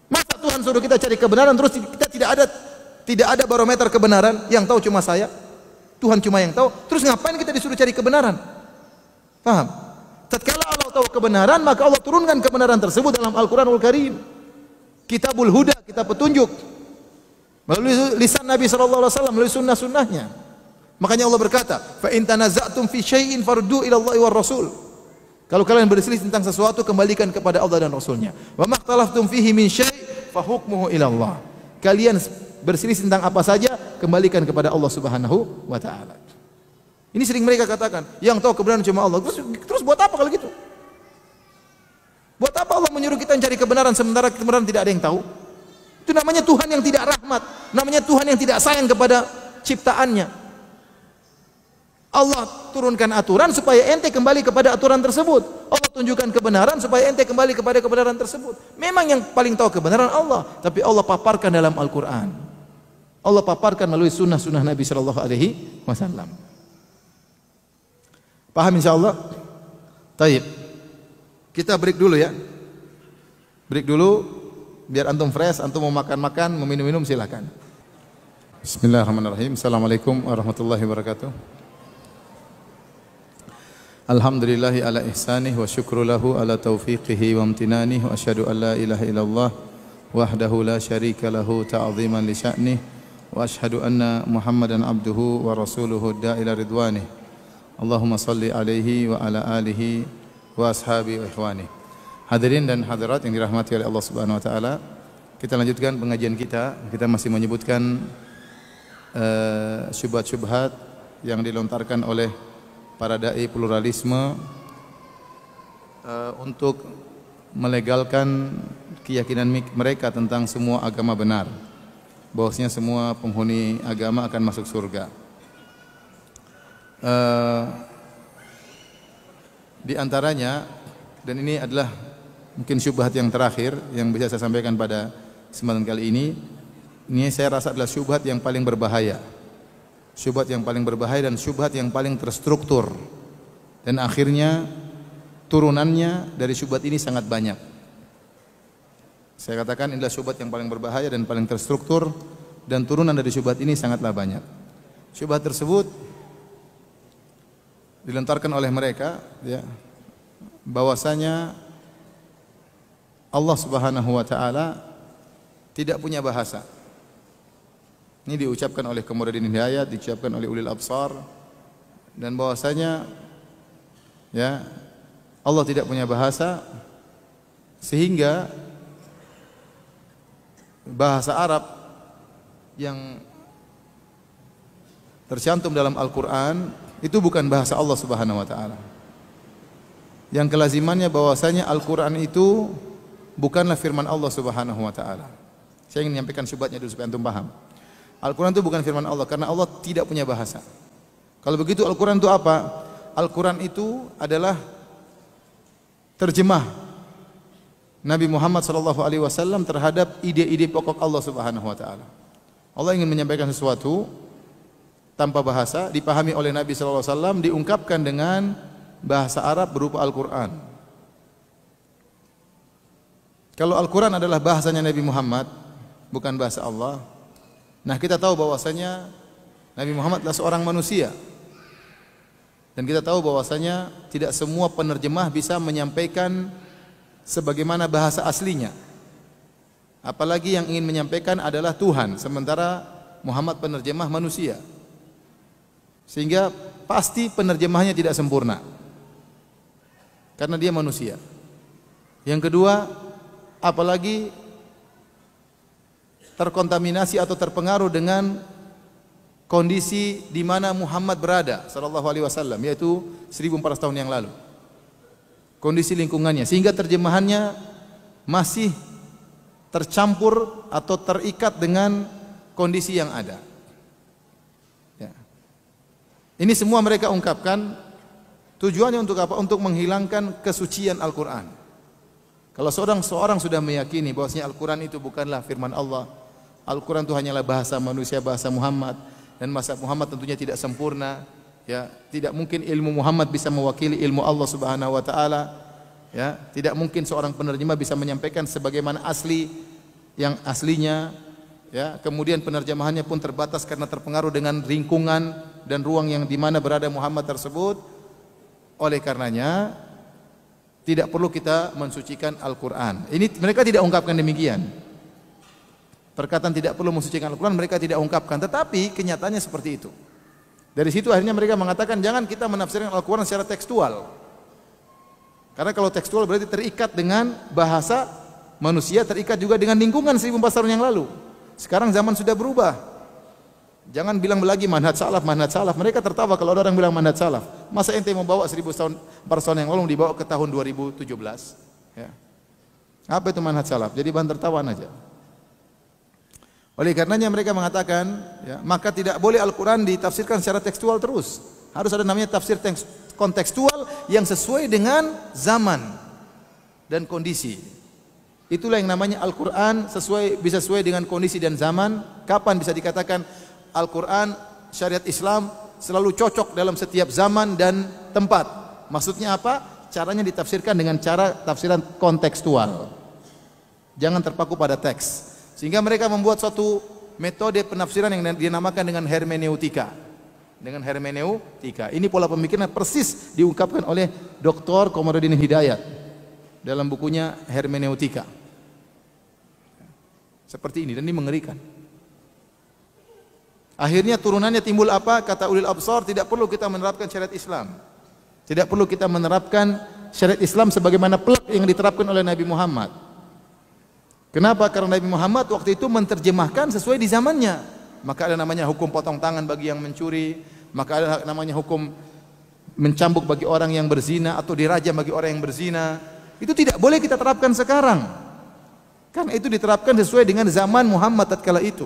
masa Tuhan suruh kita cari kebenaran terus kita tidak ada barometer kebenaran, yang tahu cuma saya, Tuhan cuma yang tahu, terus ngapain kita disuruh cari kebenaran? Paham? Tatkala Allah tahu kebenaran, maka Allah turunkan kebenaran tersebut dalam Al-Quranul Karim. Kitabul Huda, kitab petunjuk. Melalui lisan Nabi sallallahu alaihi wasallam, melalui sunnah-sunnahnya. Makanya Allah berkata, "Fa in tanaza'tum fi syai'in faruddu ila Allahi war Rasul." Kalau kalian berselisih tentang sesuatu, kembalikan kepada Allah dan Rasulnya. Wa makhtalaftum fihi min syai' fa hukmuhu ila Allah. Kalian berselisih tentang apa saja, kembalikan kepada Allah Subhanahu wa taala. Ini sering mereka katakan, yang tahu kebenaran cuma Allah. Terus buat apa kalau gitu? Buat apa Allah menyuruh kita mencari kebenaran sementara kebenaran tidak ada yang tahu? Itu namanya Tuhan yang tidak rahmat, namanya Tuhan yang tidak sayang kepada ciptaannya. Allah turunkan aturan supaya ente kembali kepada aturan tersebut. Allah tunjukkan kebenaran supaya ente kembali kepada kebenaran tersebut. Memang yang paling tahu kebenaran Allah, tapi Allah paparkan dalam Al-Quran. Allah paparkan melalui sunnah-sunnah Nabi Sallallahu Alaihi Wasallam. Paham insyaallah? Taib. Kita break dulu ya. Break dulu biar antum fresh, antum mau makan-makan, mau minum-minum silakan. Bismillahirrahmanirrahim. Assalamualaikum warahmatullahi wabarakatuh. Alhamdulillahi ala ihsanih wa syukru lahu ala taufiqihi wa amtinanih wa asyhadu an la ilaha illallah wahdahu la syarika lahu ta'ziman li sya'nih wa asyhadu anna Muhammadan abduhu wa rasuluhu da'ila ridwanih. Allahumma salli alaihi wa ala alihi wa ashabi wa ikhwani. Hadirin dan hadirat yang dirahmati oleh Allah Subhanahu wa taala, kita lanjutkan pengajian kita. Kita masih menyebutkan syubhat-syubhat yang dilontarkan oleh para dai pluralisme untuk melegalkan keyakinan mereka tentang semua agama benar, bahwasanya semua penghuni agama akan masuk surga. Di antaranya, dan ini adalah mungkin syubhat yang terakhir yang bisa saya sampaikan pada kesempatan kali ini saya rasa adalah syubhat yang paling berbahaya. Syubhat yang paling berbahaya dan syubhat yang paling terstruktur, dan akhirnya turunannya dari syubhat ini sangat banyak. Saya katakan inilah syubhat yang paling berbahaya dan paling terstruktur, dan turunan dari syubhat ini sangatlah banyak. Syubhat tersebut dilontarkan oleh mereka, ya, bahwasanya Allah Subhanahu wa taala tidak punya bahasa. Ini diucapkan oleh Qamaruddin Hidayat, diucapkan oleh ulil absar, dan bahwasanya ya Allah tidak punya bahasa, sehingga bahasa Arab yang tercantum dalam Al-Qur'an itu bukan bahasa Allah Subhanahu wa taala. Yang kelazimannya bahwasanya Al-Qur'an itu bukanlah firman Allah Subhanahu wa taala. Saya ingin menyampaikan syubhatnya dulu supaya antum paham. Al-Quran itu bukan firman Allah karena Allah tidak punya bahasa. Kalau begitu Al-Quran itu apa? Al-Quran itu adalah terjemah Nabi Muhammad SAW terhadap ide-ide pokok Allah Subhanahu wa taala. Allah ingin menyampaikan sesuatu tanpa bahasa, dipahami oleh Nabi SAW, diungkapkan dengan bahasa Arab berupa Al-Quran. Kalau Al-Quran adalah bahasanya Nabi Muhammad, bukan bahasa Allah, nah kita tahu bahwasanya Nabi Muhammad adalah seorang manusia, dan kita tahu bahwasanya tidak semua penerjemah bisa menyampaikan sebagaimana bahasa aslinya. Apalagi yang ingin menyampaikan adalah Tuhan, sementara Muhammad penerjemah manusia, sehingga pasti penerjemahnya tidak sempurna karena dia manusia. Yang kedua, apalagi terkontaminasi atau terpengaruh dengan kondisi di mana Muhammad berada sallallahu alaihi wasallam, yaitu 1400 tahun yang lalu. Kondisi lingkungannya, sehingga terjemahannya masih tercampur atau terikat dengan kondisi yang ada. Ya. Ini semua mereka ungkapkan tujuannya untuk apa? Untuk menghilangkan kesucian Al-Qur'an. Kalau seorang sudah meyakini bahwasanya Al-Qur'an itu bukanlah firman Allah, Al-Quran itu hanyalah bahasa manusia, bahasa Muhammad, dan bahasa Muhammad tentunya tidak sempurna, ya, tidak mungkin ilmu Muhammad bisa mewakili ilmu Allah Subhanahu wa taala, ya, tidak mungkin seorang penerjemah bisa menyampaikan sebagaimana yang aslinya, ya, kemudian penerjemahannya pun terbatas karena terpengaruh dengan lingkungan dan ruang yang di mana berada Muhammad tersebut. Oleh karenanya tidak perlu kita mensucikan Al-Quran. Ini mereka tidak ungkapkan demikian. Perkataan tidak perlu mensucikan Al-Quran mereka tidak ungkapkan, tetapi kenyataannya seperti itu. Dari situ akhirnya mereka mengatakan jangan kita menafsirkan Al-Quran secara tekstual. Karena kalau tekstual berarti terikat dengan bahasa manusia, terikat juga dengan lingkungan 1400 tahun yang lalu. Sekarang zaman sudah berubah. Jangan bilang lagi manhaj salaf, manhaj salaf. Mereka tertawa kalau ada orang bilang manhaj salaf. Masa ente mau bawa 1400 tahun yang lalu dibawa ke tahun 2017? Ya. Apa itu manhaj salaf? Jadi bahan tertawaan aja. Oleh karenanya mereka mengatakan, ya, maka tidak boleh Al-Quran ditafsirkan secara tekstual terus. Harus ada namanya tafsir kontekstual yang sesuai dengan zaman dan kondisi. Itulah yang namanya Al-Quran bisa sesuai dengan kondisi dan zaman. Kapan bisa dikatakan Al-Quran syariat Islam selalu cocok dalam setiap zaman dan tempat? Maksudnya apa? Caranya ditafsirkan dengan cara tafsiran kontekstual. Jangan terpaku pada teks. Sehingga mereka membuat suatu metode penafsiran yang dinamakan dengan hermeneutika. Dengan hermeneutika. Ini pola pemikiran persis diungkapkan oleh Dr. Komarudin Hidayat dalam bukunya Hermeneutika. Seperti ini, dan ini mengerikan. Akhirnya turunannya timbul apa? Kata ulil absar, tidak perlu kita menerapkan syariat Islam. Tidak perlu kita menerapkan syariat Islam sebagaimana plak yang diterapkan oleh Nabi Muhammad. Kenapa? Karena Nabi Muhammad waktu itu menerjemahkan sesuai di zamannya. Maka ada namanya hukum potong tangan bagi yang mencuri, maka ada namanya hukum mencambuk bagi orang yang berzina atau dirajam bagi orang yang berzina. Itu tidak boleh kita terapkan sekarang. Karena itu diterapkan sesuai dengan zaman Muhammad tatkala itu.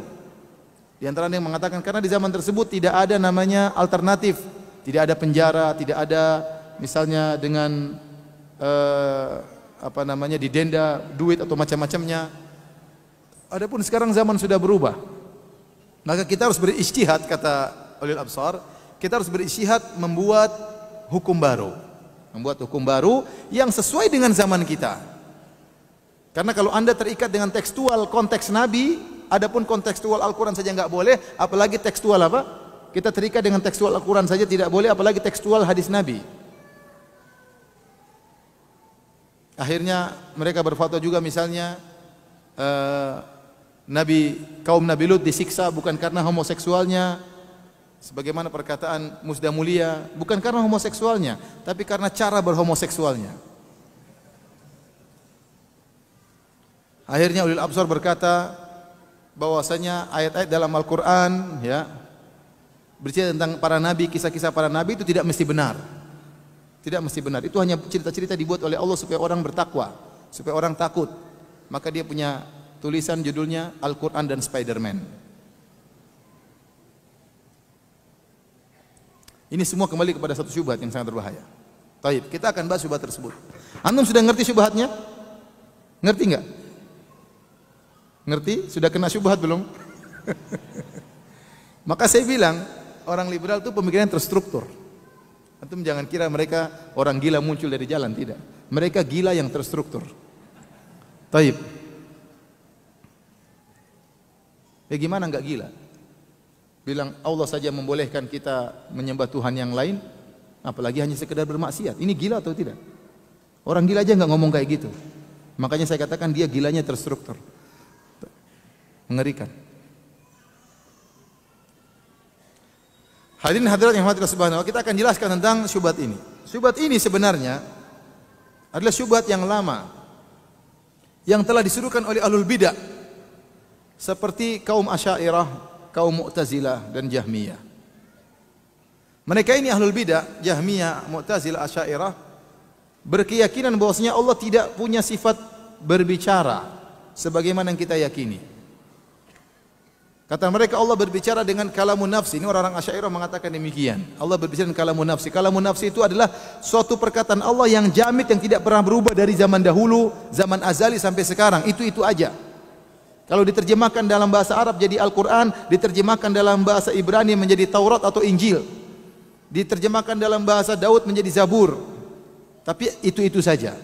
Di antara yang mengatakan karena di zaman tersebut tidak ada namanya alternatif, tidak ada penjara, tidak ada misalnya dengan didenda duit atau macam-macamnya. Adapun sekarang zaman sudah berubah. Maka kita harus berijtihad, kata ulil absar, kita harus berijtihad membuat hukum baru. Membuat hukum baru yang sesuai dengan zaman kita. Karena kalau Anda terikat dengan tekstual konteks Nabi, adapun kontekstual Al-Quran saja enggak boleh, apalagi tekstual apa? Kita terikat dengan tekstual Al-Quran saja tidak boleh, apalagi tekstual hadis Nabi. Akhirnya mereka berfatwa juga misalnya kaum Nabi Lut disiksa bukan karena homoseksualnya, sebagaimana perkataan Musda Mulia, bukan karena homoseksualnya, tapi karena cara berhomoseksualnya. Akhirnya ulil absar berkata bahwasanya ayat-ayat dalam Al-Quran ya bercerita tentang para nabi, kisah-kisah para nabi itu tidak mesti benar. Tidak mesti benar. Itu hanya cerita-cerita dibuat oleh Allah supaya orang bertakwa, supaya orang takut. Maka dia punya tulisan judulnya Al-Quran dan Spider-Man. Ini semua kembali kepada satu syubhat yang sangat berbahaya. Baik, kita akan bahas syubhat tersebut. Antum sudah ngerti syubhatnya? Ngerti enggak? Ngerti? Sudah kena syubhat belum? Maka saya bilang, orang liberal itu pemikiran terstruktur. Antum jangan kira mereka orang gila muncul dari jalan, tidak. Mereka gila yang terstruktur. Taib. Ya gimana enggak gila? Bilang Allah saja membolehkan kita menyembah Tuhan yang lain, apalagi hanya sekedar bermaksiat. Ini gila atau tidak? Orang gila aja enggak ngomong kayak gitu. Makanya saya katakan dia gilanya terstruktur. Mengerikan. Hadirin hadirat yang dirahmati Allah Subhanahu wa taala, kita akan jelaskan tentang syubhat ini. Syubhat ini sebenarnya adalah syubhat yang lama yang telah disuruhkan oleh ahlul bidah seperti kaum Asy'ariyah, kaum Mu'tazilah dan Jahmiyah. Mereka ini ahlul bidah, Jahmiyah, Mu'tazilah, Asy'ariyah berkeyakinan bahwasanya Allah tidak punya sifat berbicara sebagaimana yang kita yakini. Kata mereka Allah berbicara dengan kalamun nafsi. Ini orang-orang Asy'ariyah mengatakan demikian. Allah berbicara dengan kalamun nafsi. Kalamun nafsi itu adalah suatu perkataan Allah yang jamid, yang tidak pernah berubah dari zaman dahulu, zaman azali sampai sekarang. Itu aja. Kalau diterjemahkan dalam bahasa Arab jadi Al-Quran, diterjemahkan dalam bahasa Ibrani menjadi Taurat atau Injil, diterjemahkan dalam bahasa Daud menjadi Zabur. Tapi itu saja.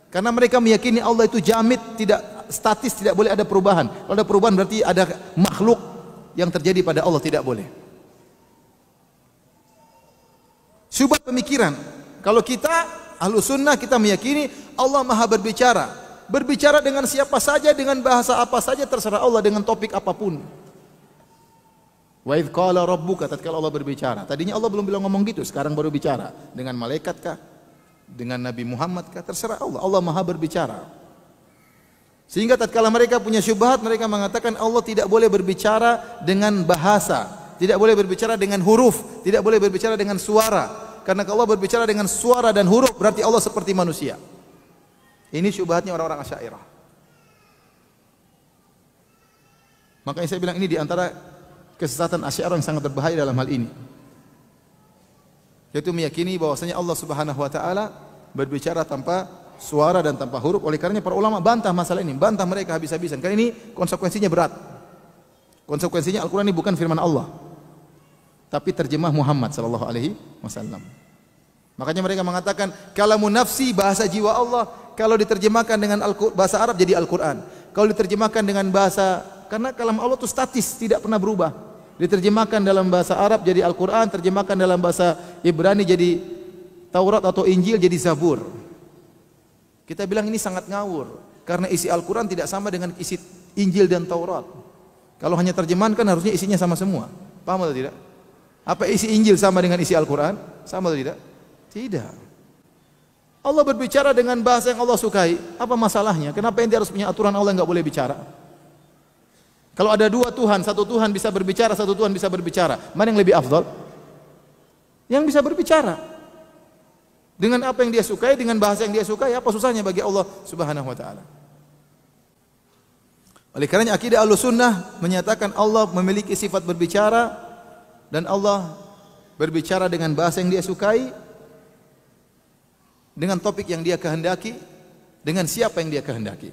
Karena mereka meyakini Allah itu jamid, tidak statis, tidak boleh ada perubahan. Kalau ada perubahan berarti ada makhluk yang terjadi pada Allah, tidak boleh. Syubhat pemikiran. Kalau kita ahlu sunnah, kita meyakini Allah maha berbicara. berbicara dengan siapa saja, dengan bahasa apa saja, terserah Allah, dengan topik apapun. Wa idz qala rabbuka, tatkala Allah berbicara. Tadinya Allah belum bilang ngomong gitu, sekarang baru bicara. Dengan malaikat kah? Dengan Nabi Muhammad kah? Terserah Allah. Allah Maha berbicara. Sehingga tatkala mereka punya syubhat, mereka mengatakan Allah tidak boleh berbicara dengan bahasa, tidak boleh berbicara dengan huruf, tidak boleh berbicara dengan suara. Karena kalau Allah berbicara dengan suara dan huruf, berarti Allah seperti manusia. Ini syubhatnya orang-orang Asy'ariyah. Makanya saya bilang ini di antara kesesatan Asy'ariyah yang sangat berbahaya dalam hal ini. Yaitu meyakini bahwasanya Allah Subhanahu wa taala berbicara tanpa suara dan tanpa huruf. Oleh karenanya para ulama bantah masalah ini, bantah mereka habis-habisan. Karena ini konsekuensinya berat. Konsekuensinya Al-Qur'an ini bukan firman Allah, tapi terjemah Muhammad sallallahu alaihi wasallam. Makanya mereka mengatakan kalamun nafsi, bahasa jiwa Allah, kalau diterjemahkan dengan bahasa Arab jadi Al-Qur'an. Kalau diterjemahkan dengan bahasa, karena kalam Allah itu statis, tidak pernah berubah. Diterjemahkan dalam bahasa Arab jadi Al-Qur'an, terjemahkan dalam bahasa Ibrani jadi Taurat atau Injil jadi Zabur. Kita bilang ini sangat ngawur, karena isi Al-Qur'an tidak sama dengan isi Injil dan Taurat. Kalau hanya terjemahan kan harusnya isinya sama semua. Paham atau tidak? Apa isi Injil sama dengan isi Al-Qur'an? Sama atau tidak? Tidak. Allah berbicara dengan bahasa yang Allah sukai. Apa masalahnya? Kenapa ente harus punya aturan Allah yang enggak boleh bicara? Kalau ada dua Tuhan, satu Tuhan bisa berbicara, satu Tuhan bisa berbicara, mana yang lebih afdal? Yang bisa berbicara dengan apa yang dia sukai, dengan bahasa yang dia sukai. Apa susahnya bagi Allah Subhanahu wa taala? Oleh karenanya akidah Ahlussunnah menyatakan Allah memiliki sifat berbicara dan Allah berbicara dengan bahasa yang dia sukai, dengan topik yang dia kehendaki, dengan siapa yang dia kehendaki.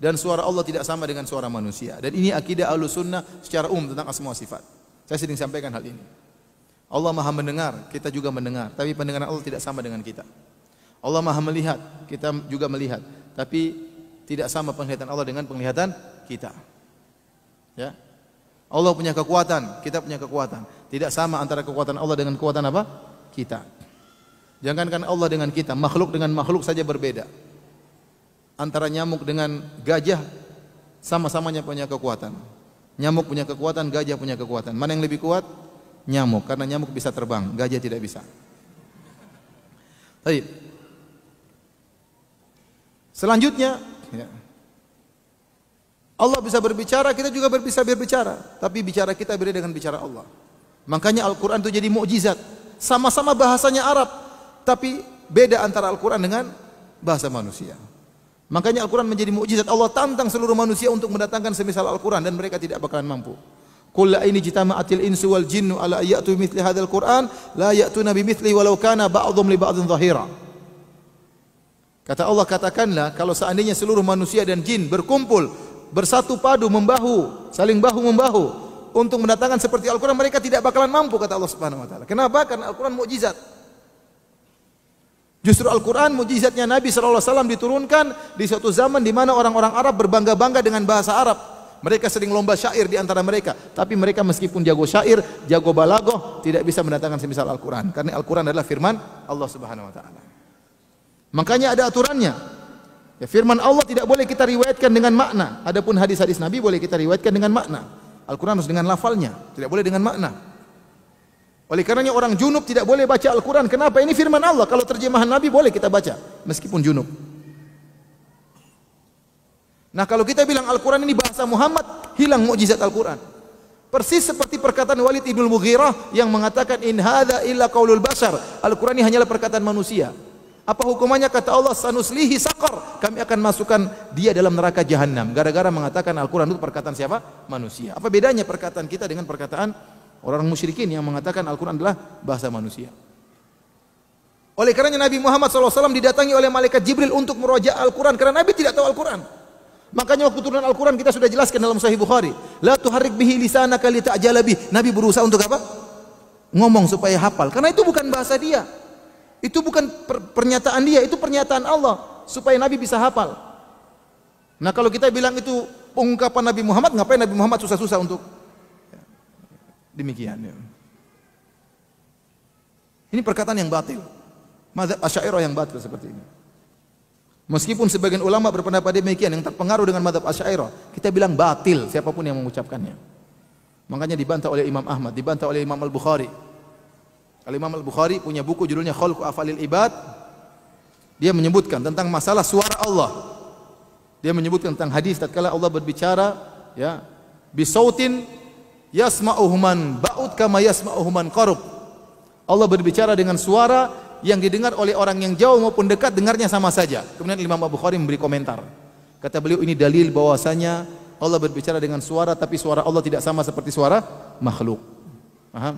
Dan suara Allah tidak sama dengan suara manusia. Dan ini akidah Ahlussunnah secara umum tentang asma wa sifat. Saya sering sampaikan hal ini. Allah Maha mendengar, kita juga mendengar, tapi pendengaran Allah tidak sama dengan kita. Allah Maha melihat, kita juga melihat, tapi tidak sama penglihatan Allah dengan penglihatan kita. Ya. Allah punya kekuatan, kita punya kekuatan. Tidak sama antara kekuatan Allah dengan kekuatan apa? Kita. Jangankan Allah dengan kita, makhluk dengan makhluk saja berbeda. Antara nyamuk dengan gajah sama-samanya punya kekuatan. Nyamuk punya kekuatan, gajah punya kekuatan. Mana yang lebih kuat? Nyamuk, karena nyamuk bisa terbang, gajah tidak bisa. Baik. Selanjutnya, ya. Allah bisa berbicara, kita juga bisa berbicara, tapi bicara kita beda dengan bicara Allah. Makanya Al-Qur'an itu jadi mukjizat. Sama-sama bahasanya Arab, tapi beda antara Al-Qur'an dengan bahasa manusia. Makanya Al-Quran menjadi mukjizat. Allah tantang seluruh manusia untuk mendatangkan semisal Al-Quran dan mereka tidak bakalan mampu. Qul la in jitama'atil insu wal jinnu ala ya'tu mithli hadzal Qur'an la ya'tuna bimithlihi walau kana ba'dhum li ba'dhin dhahira. Kata Allah, katakanlah kalau seandainya seluruh manusia dan jin berkumpul, bersatu padu, membahu, saling bahu membahu untuk mendatangkan seperti Al-Quran, mereka tidak bakalan mampu, kata Allah Subhanahu wa taala. Kenapa? Karena Al-Quran mukjizat. Justru Al-Quran mukjizatnya Nabi SAW diturunkan di suatu zaman di mana orang-orang Arab berbangga-bangga dengan bahasa Arab. Mereka sering lomba syair di antara mereka. Tapi mereka meskipun jago syair, jago balaghah, tidak bisa mendatangkan semisal Al-Quran. Karena Al-Quran adalah firman Allah Subhanahu Wa Taala. Makanya ada aturannya. Ya, firman Allah tidak boleh kita riwayatkan dengan makna. Adapun hadis-hadis Nabi boleh kita riwayatkan dengan makna. Al-Quran harus dengan lafalnya, tidak boleh dengan makna. Oleh karenanya orang junub tidak boleh baca Al-Quran. Kenapa? Ini firman Allah. Kalau terjemahan Nabi boleh kita baca meskipun junub. Nah, kalau kita bilang Al-Quran ini bahasa Muhammad, hilang mukjizat Al-Quran. Persis seperti perkataan Walid ibn Mughirah yang mengatakan in hadza illa qaulul bashar. Al-Quran ini hanyalah perkataan manusia. Apa hukumannya? Kata Allah, sanuslihi saqar. Kami akan masukkan dia dalam neraka jahanam. Gara-gara mengatakan Al-Quran itu perkataan siapa? Manusia. Apa bedanya perkataan kita dengan perkataan orang musyrikin yang mengatakan Al-Quran adalah bahasa manusia? Oleh karenanya Nabi Muhammad SAW didatangi oleh malaikat Jibril untuk meroja Al-Quran, karena Nabi tidak tahu Al-Quran. Makanya waktu turun Al-Quran kita sudah jelaskan dalam Sahih Bukhari, la tuharrik bihi lisanaka lita'jala bih. Nabi berusaha untuk apa? Ngomong supaya hafal, karena itu bukan bahasa dia, itu bukan pernyataan dia, itu pernyataan Allah, supaya Nabi bisa hafal. Nah, kalau kita bilang itu pengungkapan Nabi Muhammad, ngapain Nabi Muhammad susah-susah untuk demikian? Ini perkataan yang batil. Mazhab Asy'ariyah yang batil seperti ini. Meskipun sebagian ulama berpendapat demikian yang terpengaruh dengan mazhab Asy'ariyah, kita bilang batil siapapun yang mengucapkannya. Makanya dibantah oleh Imam Ahmad, dibantah oleh Imam Al-Bukhari. Kalau Imam Al-Bukhari punya buku judulnya Khalqu Afalil Ibad, dia menyebutkan tentang masalah suara Allah. Dia menyebutkan tentang hadis tatkala Allah berbicara, ya, bisautin yasma'uhu man ba'ud kama yasma'uhu man qarub. Allah berbicara dengan suara yang didengar oleh orang yang jauh maupun dekat, dengarnya sama saja. Kemudian Imam Al-Bukhari memberi komentar. Kata beliau, ini dalil bahwasanya Allah berbicara dengan suara, tapi suara Allah tidak sama seperti suara makhluk. Paham?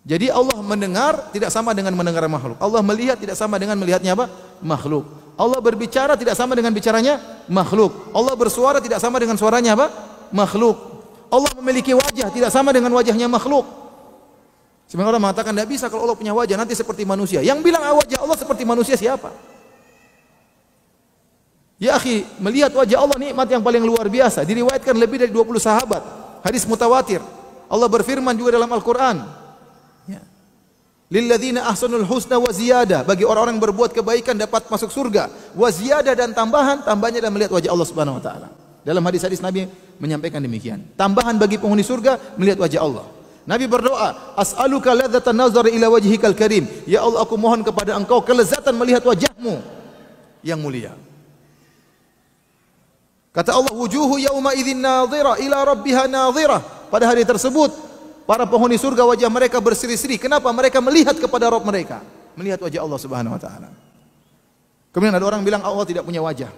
Jadi Allah mendengar tidak sama dengan mendengar makhluk. Allah melihat tidak sama dengan melihatnya apa? Makhluk. Allah berbicara tidak sama dengan bicaranya makhluk. Allah bersuara tidak sama dengan suaranya apa? Makhluk. Allah memiliki wajah tidak sama dengan wajahnya makhluk. Sebagian orang mengatakan tidak bisa kalau Allah punya wajah nanti seperti manusia. Yang bilang wajah Allah seperti manusia siapa? Ya akhi, melihat wajah Allah nikmat yang paling luar biasa. Diriwayatkan lebih dari 20 sahabat. Hadis mutawatir. Allah berfirman juga dalam Al-Quran. Ya. Lilladzina ahsanul husna wa ziyadah. Bagi orang-orang yang berbuat kebaikan dapat masuk surga. Wa ziyadah dan tambahan. Tambahnya dan melihat wajah Allah Subhanahu Wa Taala. Dalam hadis-hadis Nabi menyampaikan demikian. Tambahan bagi penghuni surga melihat wajah Allah. Nabi berdoa, as'aluka ladzatan nazar ila wajhikal karim. Ya Allah, aku mohon kepada Engkau kelezatan melihat wajahmu yang mulia. Kata Allah, wujuhu yauma idzin nadhira ila rabbiha nadhira. Pada hari tersebut, para penghuni surga wajah mereka berseri-seri. Kenapa? Mereka melihat kepada Rabb mereka, melihat wajah Allah Subhanahu wa taala. Kemudian ada orang bilang Allah tidak punya wajah.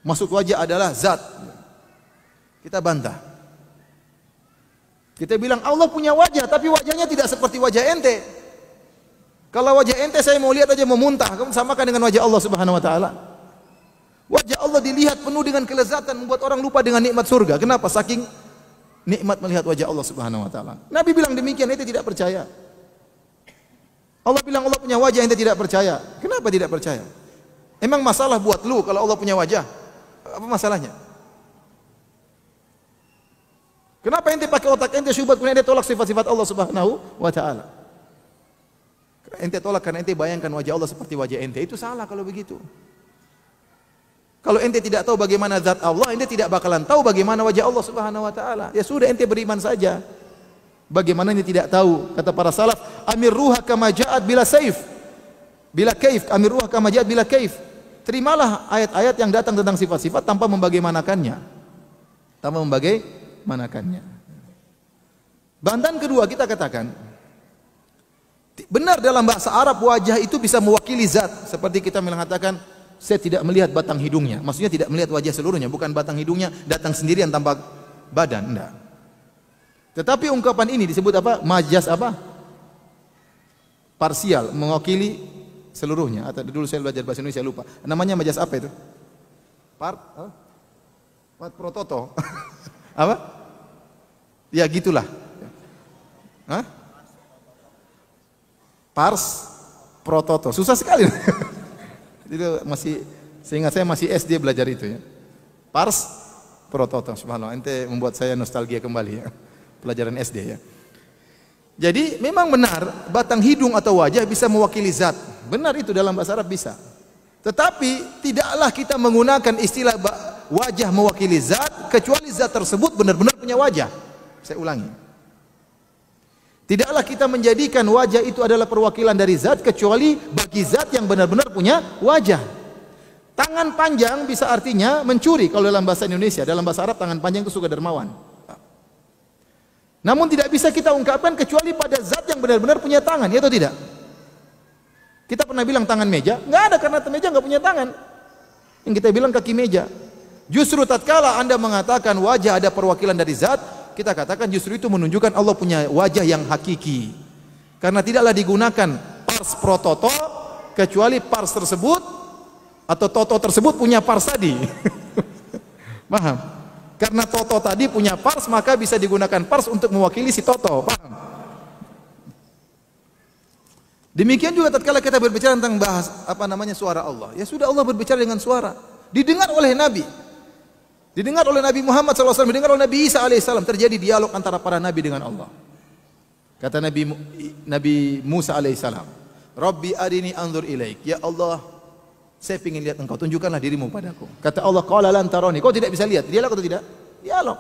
Maksud wajah adalah zat. Kita bantah. Kita bilang Allah punya wajah, tapi wajahnya tidak seperti wajah ente. Kalau wajah ente saya mau lihat aja mau muntah, kamu samakan dengan wajah Allah Subhanahu wa taala. Wajah Allah dilihat penuh dengan kelezatan, membuat orang lupa dengan nikmat surga. Kenapa? Saking nikmat melihat wajah Allah Subhanahu wa taala. Nabi bilang demikian, ente tidak percaya. Allah bilang Allah punya wajah, ente tidak percaya. Kenapa tidak percaya? Emang masalah buat lu kalau Allah punya wajah? Apa masalahnya? Kenapa ente pakai otak ente syubhat kemudian ente tolak sifat-sifat Allah Subhanahu wa taala? Ente tolak karena ente bayangkan wajah Allah seperti wajah ente. Itu salah kalau begitu. Kalau ente tidak tahu bagaimana zat Allah, ente tidak bakalan tahu bagaimana wajah Allah Subhanahu wa taala. Ya sudah, ente beriman saja. Bagaimana ente tidak tahu? Kata para salaf, amir ruha kama ja'at bila saif. Bila kaif, amir ruha kama ja'at bila kaif. Terimalah ayat-ayat yang datang tentang sifat-sifat tanpa membagaimanakannya. Tanpa membagaimanakannya. Bantahan kedua kita katakan, benar dalam bahasa Arab wajah itu bisa mewakili zat. Seperti kita mengatakan, saya tidak melihat batang hidungnya. Maksudnya tidak melihat wajah seluruhnya, bukan batang hidungnya datang sendirian tanpa badan, enggak. Tetapi ungkapan ini disebut apa? Majaz apa? Parsial, mewakili seluruhnya. Atau dulu saya belajar bahasa Indonesia lupa. Namanya majaz apa itu? Prototo. Apa? Ya gitulah. Hah? Pars prototo. Susah sekali. Itu masih, seingat saya masih SD belajar itu ya. Pars prototo. Subhanallah, ente membuat saya nostalgia kembali ya. Pelajaran SD ya. Jadi memang benar batang hidung atau wajah bisa mewakili zat. Benar itu dalam bahasa Arab bisa. Tetapi tidaklah kita menggunakan istilah wajah mewakili zat kecuali zat tersebut benar-benar punya wajah. Saya ulangi. Tidaklah kita menjadikan wajah itu adalah perwakilan dari zat kecuali bagi zat yang benar-benar punya wajah. Tangan panjang bisa artinya mencuri kalau dalam bahasa Indonesia. Dalam bahasa Arab tangan panjang itu suka dermawan. Namun tidak bisa kita ungkapkan kecuali pada zat yang benar-benar punya tangan, ya atau tidak? Kita pernah bilang tangan meja, nggak ada karena meja nggak punya tangan. Yang kita bilang kaki meja. Justru tatkala Anda mengatakan wajah ada perwakilan dari zat, kita katakan justru itu menunjukkan Allah punya wajah yang hakiki. Karena tidaklah digunakan pars prototo kecuali pars tersebut atau toto tersebut punya pars tadi. Paham? Karena toto tadi punya pars maka bisa digunakan pars untuk mewakili si toto. Paham? Demikian juga tatkala kita berbicara tentang bahas suara Allah. Ya sudah, Allah berbicara dengan suara. Didengar oleh Nabi. Didengar oleh Nabi Muhammad SAW, didengar oleh Nabi Isa AS. Terjadi dialog antara para Nabi dengan Allah. Kata Nabi Musa AS, Rabbi arini anzur ilaik. Ya Allah, Saya ingin lihat engkau, tunjukkanlah dirimu padaku. Kata Allah, qala lan tarani, kau tidak bisa lihat. Dialog atau tidak? Dialog.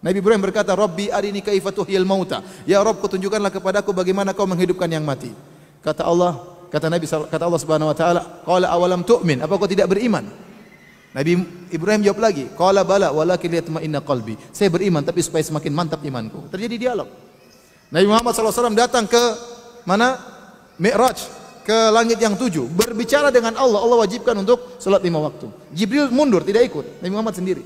Nabi Ibrahim berkata, Rabbi arini kaifa tuhyil mauta. Ya Rabb, kau tunjukkanlah kepadaku bagaimana kau menghidupkan yang mati. Kata Allah, kata Allah Subhanahu wa taala, qala awalam tu'min, apa kau tidak beriman? Nabi Ibrahim jawab lagi, qala bala walakin liyatma'inna qalbi. Saya beriman tapi supaya semakin mantap imanku. Terjadi dialog. Nabi Muhammad SAW datang ke mana? Mi'raj, ke langit yang 7, berbicara dengan Allah. Allah wajibkan untuk salat 5 waktu. Jibril mundur, tidak ikut. Nabi Muhammad sendiri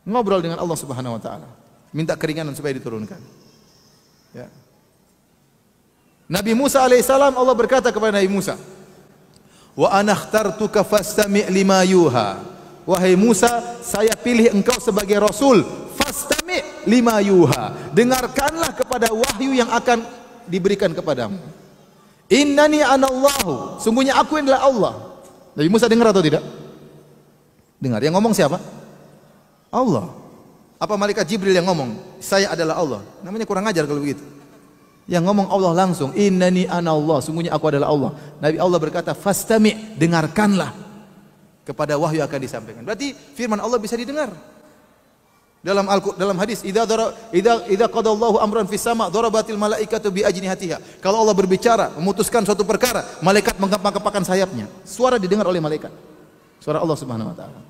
ngobrol dengan Allah Subhanahu wa taala, minta keringanan supaya diturunkan. Ya. Nabi Musa alaihissalam, Allah berkata kepada Nabi Musa, wa ana ikhtartuka fastami' lima yuha. Wahai Musa, saya pilih engkau sebagai rasul, fastami' lima yuha. Dengarkanlah kepada wahyu yang akan diberikan kepadamu. Innani anallahu, sungguhnya aku adalah Allah. Nabi Musa dengar atau tidak? Dengar. Yang ngomong siapa? Allah. Apa malaikat Jibril yang ngomong? Saya adalah Allah. Namanya kurang ajar kalau begitu. Yang ngomong Allah langsung. Innani anallah, sungguhnya aku adalah Allah. Nabi Allah berkata, fastami', dengarkanlah kepada wahyu yang akan disampaikan. Berarti firman Allah bisa didengar. Dalam hadis, idza qadallahu amran fis sama' darabatil malaikatu bi ajnihatiha. Kalau Allah berbicara, memutuskan suatu perkara, malaikat mengepakkan sayapnya. Suara didengar oleh malaikat. Suara Allah Subhanahu wa taala.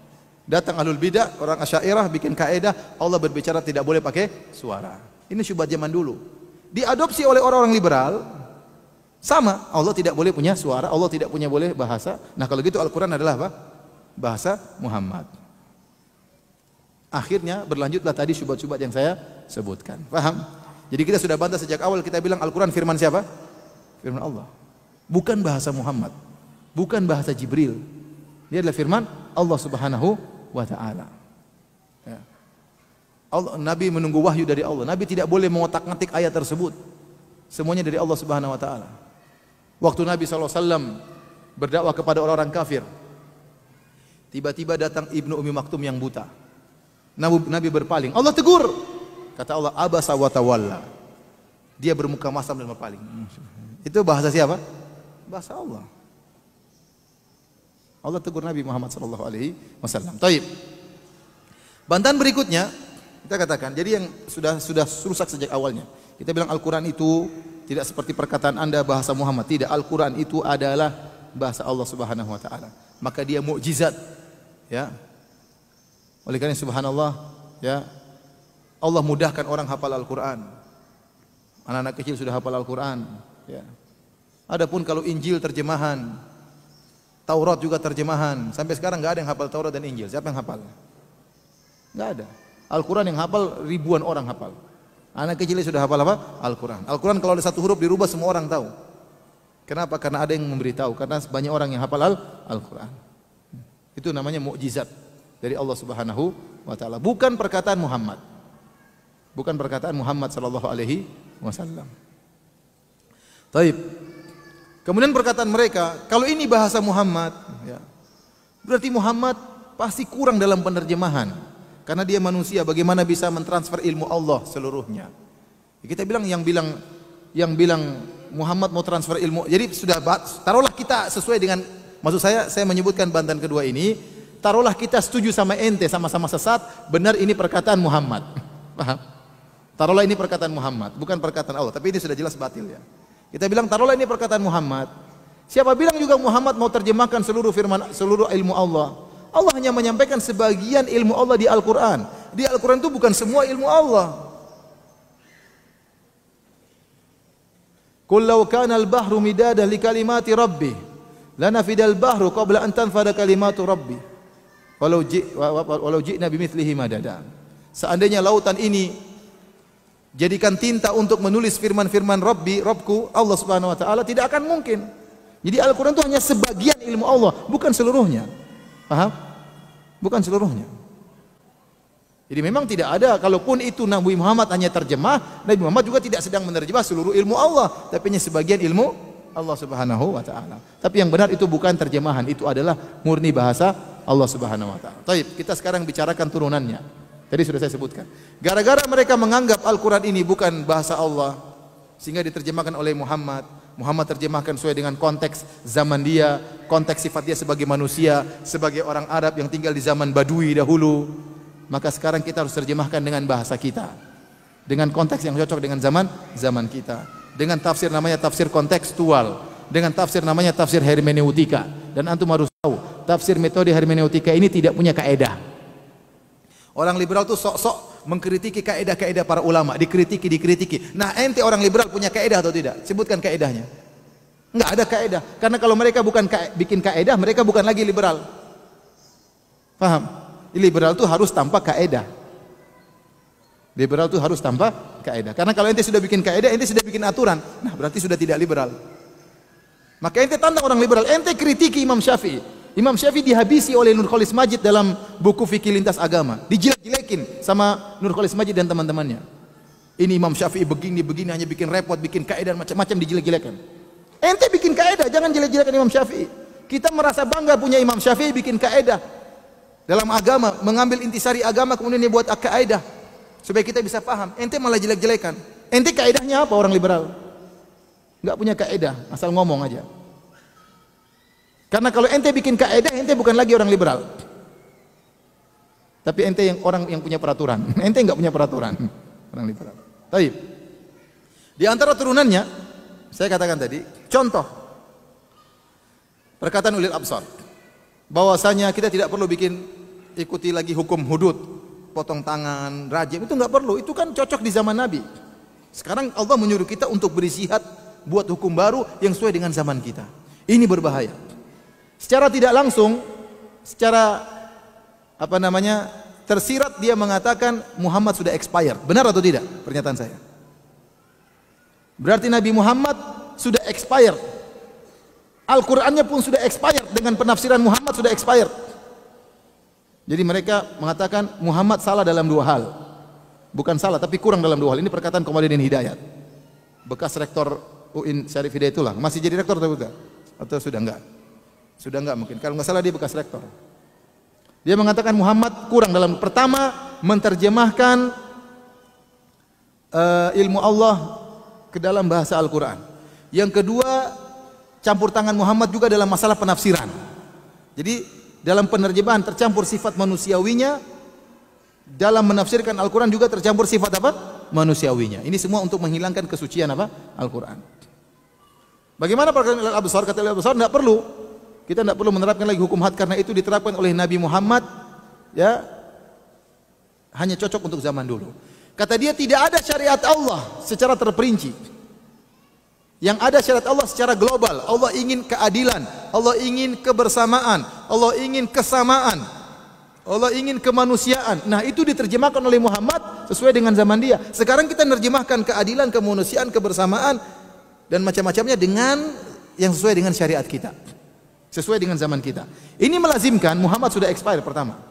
Datang ahlul bidah, orang Asy'ariyah bikin kaidah, Allah berbicara tidak boleh pakai suara. Ini syubhat zaman dulu. Diadopsi oleh orang-orang liberal. Sama, Allah tidak boleh punya suara, Allah tidak punya boleh bahasa. Nah, kalau gitu Al-Qur'an adalah apa? Bahasa Muhammad. Akhirnya berlanjutlah tadi syubhat-syubhat yang saya sebutkan. Paham? Jadi kita sudah bantah sejak awal, kita bilang Al-Quran firman siapa? Firman Allah. Bukan bahasa Muhammad, bukan bahasa Jibril. Dia adalah firman Allah Subhanahu wa ta'ala. Ya. Nabi menunggu wahyu dari Allah. Nabi tidak boleh mengotak-ngatik ayat tersebut. Semuanya dari Allah Subhanahu wa ta'ala. Waktu Nabi SAW berdakwah kepada orang-orang kafir, tiba-tiba datang Ibnu Ummi Maktum yang buta. Nabi berpaling. Allah tegur. Kata Allah, abasa wa tawalla. Dia bermuka masam dan berpaling. Itu bahasa siapa? Bahasa Allah. Allah tegur Nabi Muhammad sallallahu alaihi wasallam. Taib. Bantahan berikutnya kita katakan, jadi yang sudah rusak sejak awalnya. Kita bilang Al-Qur'an itu tidak seperti perkataan Anda bahasa Muhammad. Tidak, Al-Qur'an itu adalah bahasa Allah Subhanahu wa taala. Maka dia mukjizat. Ya. Oleh karena subhanallah, ya, Allah mudahkan orang hafal Al-Quran. Anak-anak kecil sudah hafal Al-Quran. Ya. Adapun kalau Injil terjemahan, Taurat juga terjemahan. Sampai sekarang nggak ada yang hafal Taurat dan Injil. Siapa yang hafal? Nggak ada. Al-Quran yang hafal ribuan orang hafal. Anak kecilnya sudah hafal apa? Al-Quran. Al-Quran kalau ada satu huruf dirubah semua orang tahu. Kenapa? Karena ada yang memberitahu. Karena banyak orang yang hafal Al-Quran. Itu namanya mukjizat dari Allah Subhanahu wa taala, bukan perkataan Muhammad. Bukan perkataan Muhammad sallallahu alaihi wasallam. Taib. Kemudian perkataan mereka, kalau ini bahasa Muhammad, ya, berarti Muhammad pasti kurang dalam penerjemahan. Karena dia manusia, bagaimana bisa mentransfer ilmu Allah seluruhnya? Kita bilang yang bilang Muhammad mau transfer ilmu. Jadi sudah taruhlah kita sesuai dengan, maksud saya menyebutkan bantahan kedua ini. Taruhlah kita setuju sama ente, sama-sama sesat, benar ini perkataan Muhammad. Paham? Taruhlah ini perkataan Muhammad, bukan perkataan Allah, tapi ini sudah jelas batil ya. Kita bilang taruhlah ini perkataan Muhammad. Siapa bilang juga Muhammad mau terjemahkan seluruh firman, seluruh ilmu Allah? Allah hanya menyampaikan sebagian ilmu Allah di Al-Quran. Di Al-Quran itu bukan semua ilmu Allah. Qul law kana al-bahru midadan li kalimati rabbi lanafidal bahru qabla an tanfada kalimatu rabbi. Walau ji'na bimithlihi madada. Seandainya lautan ini jadikan tinta untuk menulis firman-firman Rabbku, Allah Subhanahu wa taala, tidak akan mungkin. Jadi Al-Qur'an itu hanya sebagian ilmu Allah, bukan seluruhnya. Paham? Bukan seluruhnya. Jadi memang tidak ada, kalaupun itu Nabi Muhammad hanya terjemah, Nabi Muhammad juga tidak sedang menerjemah seluruh ilmu Allah, tapi hanya sebagian ilmu Allah Subhanahu wa taala. Tapi yang benar itu bukan terjemahan, itu adalah murni bahasa Allah Subhanahu wa taala. Baik, kita sekarang bicarakan turunannya. Tadi sudah saya sebutkan. Gara-gara mereka menganggap Al-Qur'an ini bukan bahasa Allah sehingga diterjemahkan oleh Muhammad, Muhammad terjemahkan sesuai dengan konteks zaman dia, konteks sifat dia sebagai manusia, sebagai orang Arab yang tinggal di zaman Badui dahulu. Maka sekarang kita harus terjemahkan dengan bahasa kita, dengan konteks yang cocok dengan zaman kita, dengan tafsir namanya tafsir kontekstual, dengan tafsir namanya tafsir hermeneutika. Dan antum harus tahu, tafsir metode hermeneutika ini tidak punya kaedah. Orang liberal tuh sok-sok mengkritiki kaedah-kaedah para ulama, dikritiki. Nah, ente orang liberal punya kaedah atau tidak? Sebutkan kaedahnya. Enggak ada kaedah. Karena kalau mereka bukan bikin kaedah, mereka bukan lagi liberal. Paham? Liberal itu harus tanpa kaedah. Liberal itu harus tanpa kaedah. Karena kalau ente sudah bikin kaedah, ente sudah bikin aturan. Nah, berarti sudah tidak liberal. Maka ente tantang orang liberal, ente kritiki Imam Syafi'i. Imam Syafi'i dihabisi oleh Nurcholish Madjid dalam buku Fikih Lintas Agama. Dijelek-jelekin sama Nurcholish Madjid dan teman-temannya. Ini Imam Syafi'i begini hanya bikin repot, bikin kaedah macam-macam, dijelek-jelekan. Ente bikin kaedah, jangan jelek-jelekan Imam Syafi'i. Kita merasa bangga punya Imam Syafi'i bikin kaedah dalam agama, mengambil intisari agama kemudian dia buat kaedah supaya kita bisa paham. Ente malah jelek-jelekan. Ente kaedahnya apa orang liberal? Enggak punya kaedah, asal ngomong aja. Karena kalau ente bikin kaedah, ente bukan lagi orang liberal. Tapi ente yang orang yang punya peraturan. Ente enggak punya peraturan. Orang liberal. Baik. Di antara turunannya, saya katakan tadi, contoh perkataan ulil absar, bahwasanya kita tidak perlu ikuti lagi hukum hudud, potong tangan, rajim, itu enggak perlu. Itu kan cocok di zaman Nabi. Sekarang Allah menyuruh kita untuk berjihad, buat hukum baru yang sesuai dengan zaman kita. Ini berbahaya. Secara tidak langsung, secara tersirat dia mengatakan Muhammad sudah expired. Benar atau tidak pernyataan saya? Berarti Nabi Muhammad sudah expired. Al-Qur'annya pun sudah expired, dengan penafsiran Muhammad sudah expired. Jadi mereka mengatakan Muhammad salah dalam dua hal. Bukan salah, tapi kurang dalam dua hal. Ini perkataan Komarudin Hidayat, bekas rektor UIN Syarif Hidayatullah. Masih jadi rektor atau bukan? Atau sudah enggak? Sudah enggak mungkin. Kalau enggak salah dia bekas rektor. Dia mengatakan Muhammad kurang dalam pertama menterjemahkan ilmu Allah ke dalam bahasa Al-Qur'an. Yang kedua, campur tangan Muhammad juga dalam masalah penafsiran. Jadi dalam penerjemahan tercampur sifat manusiawinya, dalam menafsirkan Al-Qur'an juga tercampur sifat apa? Manusiawinya. Ini semua untuk menghilangkan kesucian apa? Al-Qur'an. Bagaimana perkataan Al-Absar? Kata Al-Absar, tidak perlu. Kita tidak perlu menerapkan lagi hukum had karena itu diterapkan oleh Nabi Muhammad, ya, hanya cocok untuk zaman dulu. Kata dia tidak ada syariat Allah secara terperinci. Yang ada syariat Allah secara global. Allah ingin keadilan, Allah ingin kebersamaan, Allah ingin kesamaan, Allah ingin kemanusiaan. Nah, itu diterjemahkan oleh Muhammad sesuai dengan zaman dia. Sekarang kita menerjemahkan keadilan, kemanusiaan, kebersamaan dan macam-macamnya dengan yang sesuai dengan syariat kita, sesuai dengan zaman kita. Ini melazimkan Muhammad sudah expire pertama.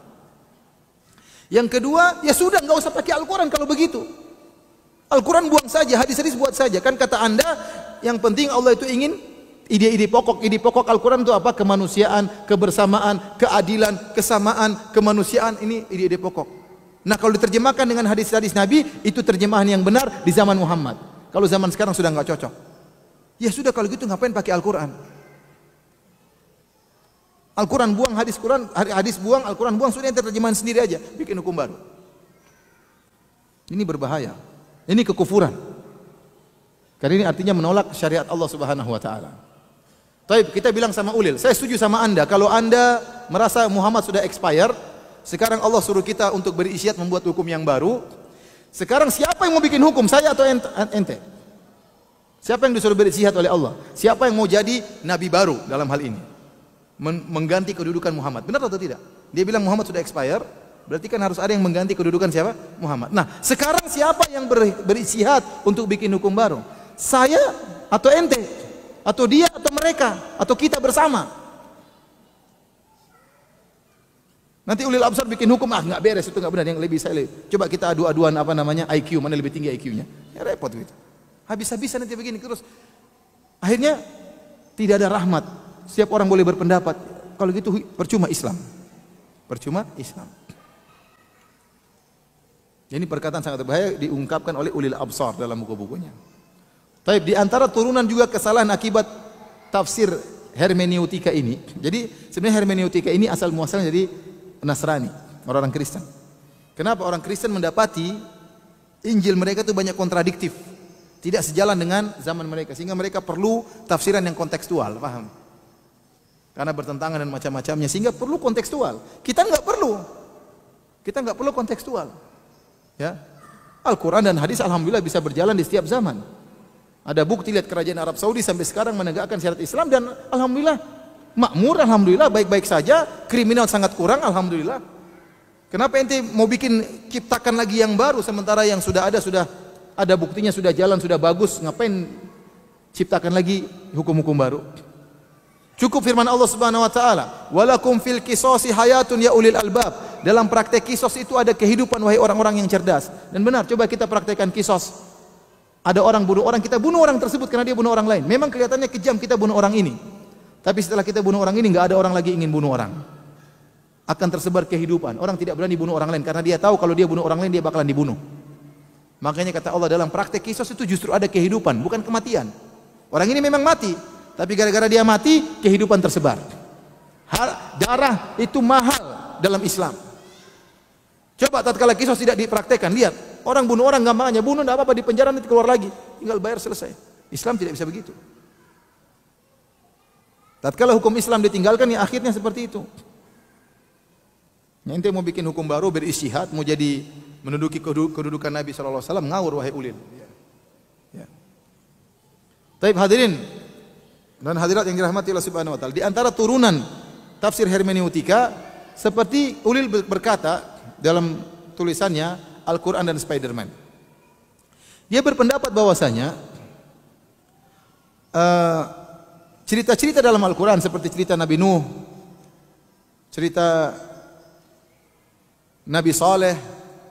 Yang kedua, ya sudah enggak usah pakai Al-Qur'an kalau begitu. Al-Qur'an buang saja, hadis-hadis buat saja. Kan kata Anda, yang penting Allah itu ingin ide-ide pokok. Ide pokok Al-Qur'an itu apa? Kemanusiaan, kebersamaan, keadilan, kesamaan, kemanusiaan. Ini ide-ide pokok. Nah, kalau diterjemahkan dengan hadis-hadis Nabi, itu terjemahan yang benar di zaman Muhammad. Kalau zaman sekarang sudah enggak cocok. Ya sudah kalau gitu ngapain pakai Al-Qur'an? Al-Quran buang, hadis buang, Al-Quran buang, sudah terjemahan sendiri aja, bikin hukum baru. Ini berbahaya. Ini kekufuran. Karena ini artinya menolak syariat Allah Subhanahu wa taala. Baik, kita bilang sama Ulil, saya setuju sama Anda kalau Anda merasa Muhammad sudah expired, sekarang Allah suruh kita untuk berisyad membuat hukum yang baru. Sekarang siapa yang mau bikin hukum, saya atau ente? Siapa yang disuruh berisyad oleh Allah? Siapa yang mau jadi nabi baru dalam hal ini? Mengganti kedudukan Muhammad. Benar atau tidak? Dia bilang Muhammad sudah expire, berarti kan harus ada yang mengganti kedudukan siapa? Muhammad. Nah, sekarang siapa yang beristihad untuk bikin hukum baru? Saya atau ente? Atau dia atau mereka? Atau kita bersama? Nanti ulil absar bikin hukum, nggak beres, itu nggak benar, yang lebih saya lebih. Coba kita adu-aduan IQ, mana lebih tinggi IQ-nya? Ya repot gitu. Habis-habisan nanti begini terus. Akhirnya tidak ada rahmat. Setiap orang boleh berpendapat. Kalau gitu percuma Islam. Percuma Islam. Ini perkataan sangat berbahaya diungkapkan oleh ulil absar dalam buku-bukunya. Tapi di antara turunan juga kesalahan akibat tafsir hermeneutika ini. Jadi sebenarnya hermeneutika ini asal muasalnya dari Nasrani, orang-orang Kristen. Kenapa orang Kristen mendapati Injil mereka itu banyak kontradiktif, tidak sejalan dengan zaman mereka, sehingga mereka perlu tafsiran yang kontekstual, paham? Karena bertentangan dan macam-macamnya, sehingga perlu kontekstual. Kita nggak perlu kontekstual. Ya, Al-Quran dan hadis alhamdulillah bisa berjalan di setiap zaman. Ada bukti, lihat kerajaan Arab Saudi sampai sekarang menegakkan syariat Islam dan alhamdulillah makmur, alhamdulillah baik-baik saja, kriminal sangat kurang, alhamdulillah. Kenapa ente mau bikin ciptakan lagi yang baru sementara yang sudah ada buktinya, sudah jalan, sudah bagus, ngapain ciptakan lagi hukum-hukum baru? Cukup firman Allah Subhanahu wa taala, "Walakum fil qisasi hayatun ya ulil albab." Dalam praktek kisos itu ada kehidupan wahai orang-orang yang cerdas. Dan benar, coba kita praktekkan kisos. Ada orang bunuh orang, kita bunuh orang tersebut karena dia bunuh orang lain. Memang kelihatannya kejam kita bunuh orang ini. Tapi setelah kita bunuh orang ini, enggak ada orang lagi ingin bunuh orang. Akan tersebar kehidupan. Orang tidak berani bunuh orang lain karena dia tahu kalau dia bunuh orang lain dia bakalan dibunuh. Makanya kata Allah dalam praktek kisos itu justru ada kehidupan, bukan kematian. Orang ini memang mati, tapi gara-gara dia mati, kehidupan tersebar. Darah itu mahal dalam Islam. Coba tatkala kisos tidak dipraktekkan, lihat. Orang bunuh orang gampangnya, bunuh tidak apa-apa, di penjara nanti keluar lagi. Tinggal bayar, selesai. Islam tidak bisa begitu. Tatkala hukum Islam ditinggalkan, ya akhirnya seperti itu. Nanti mau bikin hukum baru, beristihad, mau jadi menduduki kedudukan Nabi SAW, ngawur wahai ulil. Ya. Taib hadirin dan hadirat yang dirahmati Allah Subhanahu wa taala. Di antara turunan tafsir hermeneutika seperti ulil berkata dalam tulisannya Al-Quran dan Spiderman. Dia berpendapat bahwasanya cerita-cerita dalam Al-Quran seperti cerita Nabi Nuh, cerita Nabi Saleh,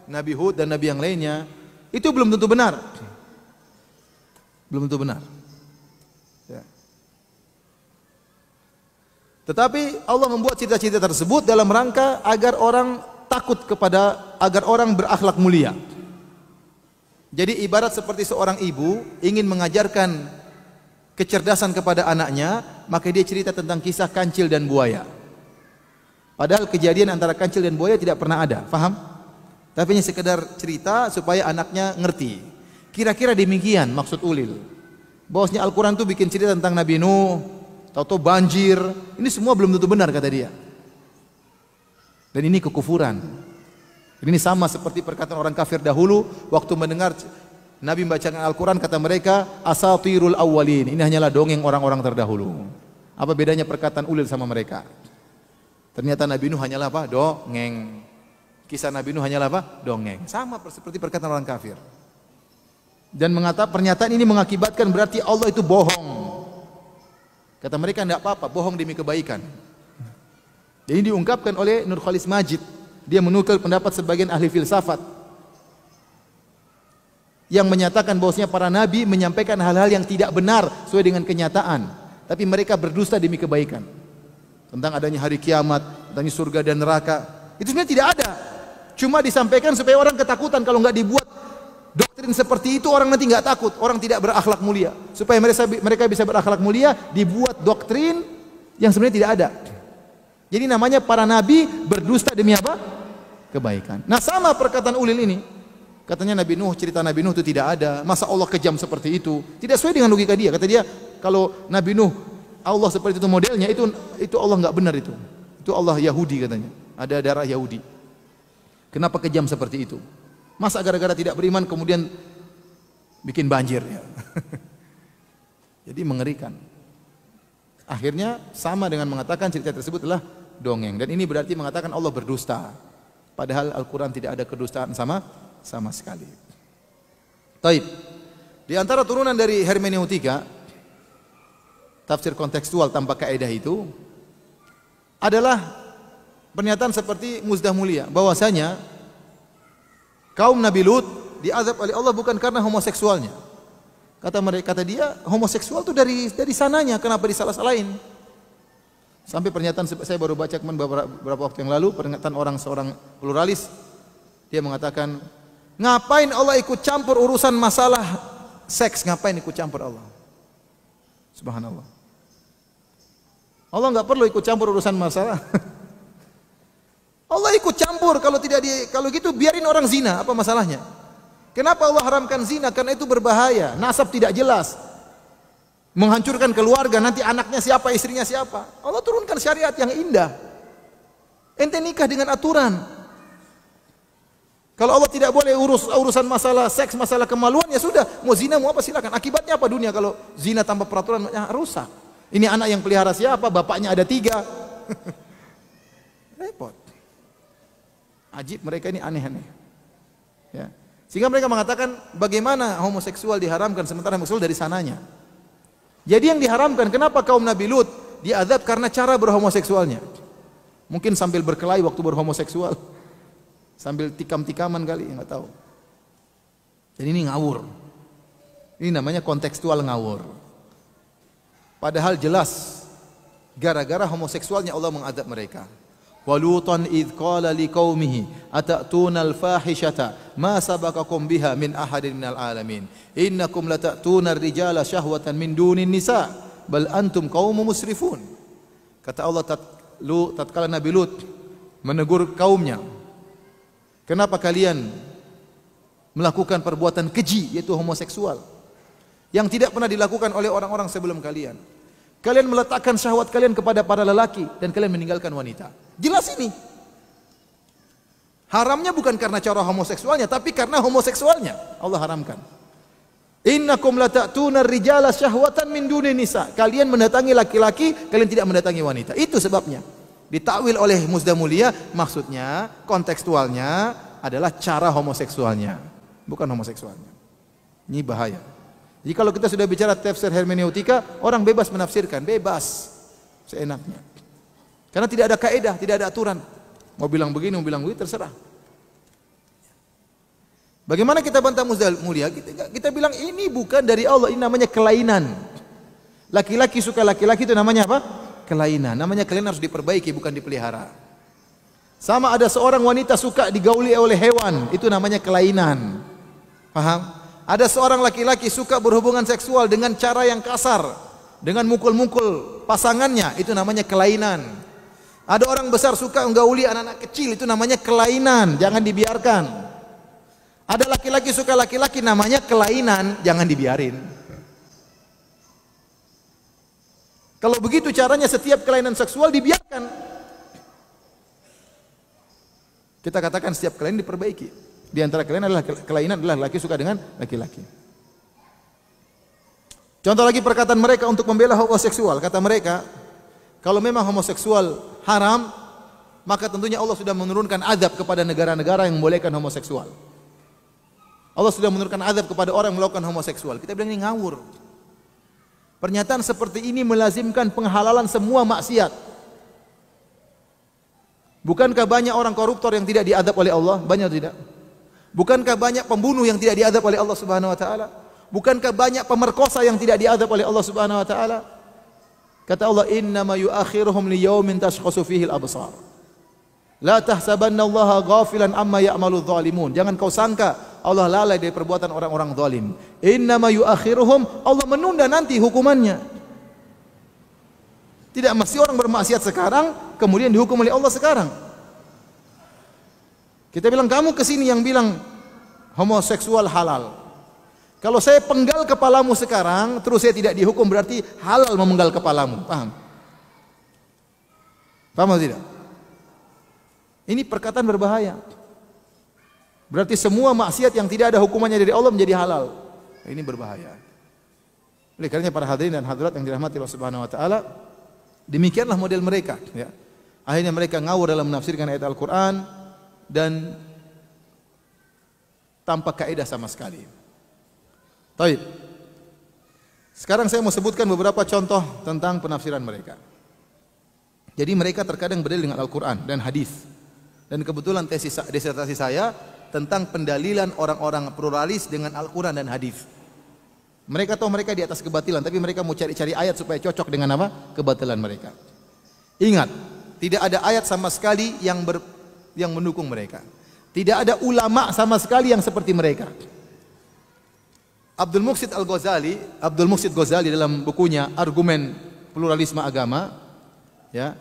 Nabi Hud dan Nabi yang lainnya itu belum tentu benar. Belum tentu benar. Ya. Tetapi Allah membuat cerita-cerita tersebut dalam rangka agar orang takut agar orang berakhlak mulia. Jadi ibarat seperti seorang ibu ingin mengajarkan kecerdasan kepada anaknya, maka dia cerita tentang kisah kancil dan buaya. Padahal kejadian antara kancil dan buaya tidak pernah ada, faham? Tapi hanya sekedar cerita supaya anaknya ngerti. Kira-kira demikian maksud ulil. Bahwasanya Al-Quran itu bikin cerita tentang Nabi Nuh, tahu-tahu banjir. Ini semua belum tentu benar kata dia. Dan ini kekufuran. Ini sama seperti perkataan orang kafir dahulu waktu mendengar Nabi membacakan Al-Quran, kata mereka asatirul awwalin. Ini hanyalah dongeng orang-orang terdahulu. Apa bedanya perkataan ulil sama mereka? Ternyata Nabi Nuh hanyalah apa? Dongeng. Kisah Nabi Nuh hanyalah apa? Dongeng. Sama seperti perkataan orang kafir. Dan pernyataan ini mengakibatkan berarti Allah itu bohong. Kata mereka tidak apa-apa, bohong demi kebaikan. Ini diungkapkan oleh Nur Khalis Majid. Dia menukil pendapat sebagian ahli filsafat yang menyatakan bahwasanya para nabi menyampaikan hal-hal yang tidak benar sesuai dengan kenyataan, tapi mereka berdusta demi kebaikan. Tentang adanya hari kiamat, tentang surga dan neraka, itu sebenarnya tidak ada. Cuma disampaikan supaya orang ketakutan. Kalau nggak dibuat doktrin seperti itu, orang nanti nggak takut, orang tidak berakhlak mulia. Supaya mereka bisa berakhlak mulia, dibuat doktrin yang sebenarnya tidak ada. Jadi namanya para nabi berdusta demi apa? Kebaikan. Nah sama perkataan ulil ini. Katanya Nabi Nuh, cerita Nabi Nuh itu tidak ada. Masa Allah kejam seperti itu? Tidak sesuai dengan logika dia. Kata dia, kalau Nabi Nuh Allah seperti itu modelnya, itu Allah nggak benar itu. Itu Allah Yahudi katanya. Ada darah Yahudi. Kenapa kejam seperti itu? Masa gara-gara tidak beriman kemudian bikin banjir ya? Jadi mengerikan. Akhirnya sama dengan mengatakan cerita tersebut adalah dongeng. Dan ini berarti mengatakan Allah berdusta. Padahal Al-Quran tidak ada kedustaan sama sekali. Taib. Di antara turunan dari hermeneutika, tafsir kontekstual tanpa kaidah itu adalah pernyataan seperti Muzdah Mulia, bahwasanya kaum Nabi Lut diazab oleh Allah bukan karena homoseksualnya. Kata dia, homoseksual itu dari sananya, kenapa disalah-salahin? Sampai pernyataan saya baru baca beberapa waktu yang lalu, pernyataan seorang pluralis, dia mengatakan, ngapain Allah ikut campur urusan masalah seks, ngapain ikut campur Allah? Subhanallah. Allah nggak perlu ikut campur urusan masalah. Allah ikut campur kalau gitu biarin orang zina, apa masalahnya? Kenapa Allah haramkan zina? Karena itu berbahaya, nasab tidak jelas, menghancurkan keluarga, nanti anaknya siapa, istrinya siapa. Allah turunkan syariat yang indah. Ente nikah dengan aturan. Kalau Allah tidak boleh urusan masalah seks, masalah kemaluan, ya sudah, mau zina mau apa silakan. Akibatnya apa dunia kalau zina tanpa peraturan? Ya, rusak. Ini anak yang pelihara siapa? Bapaknya ada 3. Repot. Ajib, mereka ini aneh-aneh. Ya. Sehingga mereka mengatakan bagaimana homoseksual diharamkan sementara homoseksual dari sananya. Jadi yang diharamkan, kenapa kaum Nabi Lut diazab karena cara berhomoseksualnya? Mungkin sambil berkelahi waktu berhomoseksual, sambil tikam-tikaman kali, nggak tahu. Jadi ini ngawur. Ini namanya kontekstual ngawur. Padahal jelas gara-gara homoseksualnya Allah mengadab mereka. Walutan idh qala liqaumihi atatuna al-fahishata ma sabaqakum biha min ahadin minal alamin innakum latatuna ar-rijala syahwatan min dunin nisa bal antum qaumun musrifun. Kata Allah tatkala Nabi Lut menegur kaumnya, kenapa kalian melakukan perbuatan keji yaitu homoseksual yang tidak pernah dilakukan oleh orang-orang sebelum kalian? Kalian meletakkan syahwat kalian kepada para lelaki dan kalian meninggalkan wanita. Jelas ini. Haramnya bukan karena cara homoseksualnya, tapi karena homoseksualnya Allah haramkan. Innakum latatuna ar-rijala syahwatan min dunin nisa. Kalian mendatangi laki-laki, kalian tidak mendatangi wanita. Itu sebabnya. Ditakwil oleh Musda Mulia, maksudnya kontekstualnya adalah cara homoseksualnya, bukan homoseksualnya. Ini bahaya. Jadi kalau kita sudah bicara tafsir hermeneutika, orang bebas menafsirkan, bebas seenaknya. Karena tidak ada kaidah, tidak ada aturan. Mau bilang begini, mau bilang begitu, terserah. Bagaimana kita bantah Musda Mulia? Kita bilang ini bukan dari Allah, ini namanya kelainan. Laki-laki suka laki-laki itu namanya apa? Kelainan. Namanya kelainan harus diperbaiki, bukan dipelihara. Sama ada seorang wanita suka digauli oleh hewan, itu namanya kelainan. Paham? Ada seorang laki-laki suka berhubungan seksual dengan cara yang kasar, dengan mukul-mukul pasangannya, itu namanya kelainan. Ada orang besar suka menggauli anak-anak kecil, itu namanya kelainan, jangan dibiarkan. Ada laki-laki suka laki-laki, namanya kelainan, jangan dibiarin. Kalau begitu caranya setiap kelainan seksual dibiarkan. Kita katakan setiap kelainan diperbaiki. Di antara kelainan adalah laki suka dengan laki-laki. Contoh lagi perkataan mereka untuk membela homoseksual. Kata mereka, kalau memang homoseksual haram, maka tentunya Allah sudah menurunkan azab kepada negara-negara yang membolehkan homoseksual. Allah sudah menurunkan azab kepada orang yang melakukan homoseksual. Kita bilang ini ngawur. Pernyataan seperti ini melazimkan penghalalan semua maksiat. Bukankah banyak orang koruptor yang tidak diazab oleh Allah? Banyak tidak? Bukankah banyak pembunuh yang tidak diazab oleh Allah Subhanahu wa taala? Bukankah banyak pemerkosa yang tidak diazab oleh Allah Subhanahu wa taala? Kata Allah, "Innama yu'akhiruhum liyaumin tashkhasu fihi al-absar." La tahsabanna Allaha ghafilan amma ya'malu dhalimun. Jangan kau sangka Allah lalai dari perbuatan orang-orang zalim. Innama yu'akhiruhum, Allah menunda nanti hukumannya. Tidak mesti orang bermaksiat sekarang kemudian dihukum oleh Allah sekarang. Kita bilang kamu kesini yang bilang homoseksual halal. Kalau saya penggal kepalamu sekarang, terus saya tidak dihukum, berarti halal memenggal kepalamu. Paham? Paham atau tidak? Ini perkataan berbahaya. Berarti semua maksiat yang tidak ada hukumannya dari Allah menjadi halal. Ini berbahaya. Oleh karenanya para hadirin dan hadirat yang dirahmati Allah Subhanahu wa taala, demikianlah model mereka, ya. Akhirnya mereka ngawur dalam menafsirkan ayat Al-Qur'an dan tanpa kaidah sama sekali. Baik. Sekarang saya mau sebutkan beberapa contoh tentang penafsiran mereka. Jadi mereka terkadang berdalil dengan Al-Qur'an dan hadis. Dan kebetulan disertasi saya tentang pendalilan orang-orang pluralis dengan Al-Quran dan hadis. Mereka tahu mereka di atas kebatilan, tapi mereka mau cari-cari ayat supaya cocok dengan apa? Kebatilan mereka. Ingat, tidak ada ayat sama sekali yang mendukung mereka. Tidak ada ulama sama sekali yang seperti mereka. Abdul Muqsid Ghazali dalam bukunya Argumen Pluralisme Agama, ya,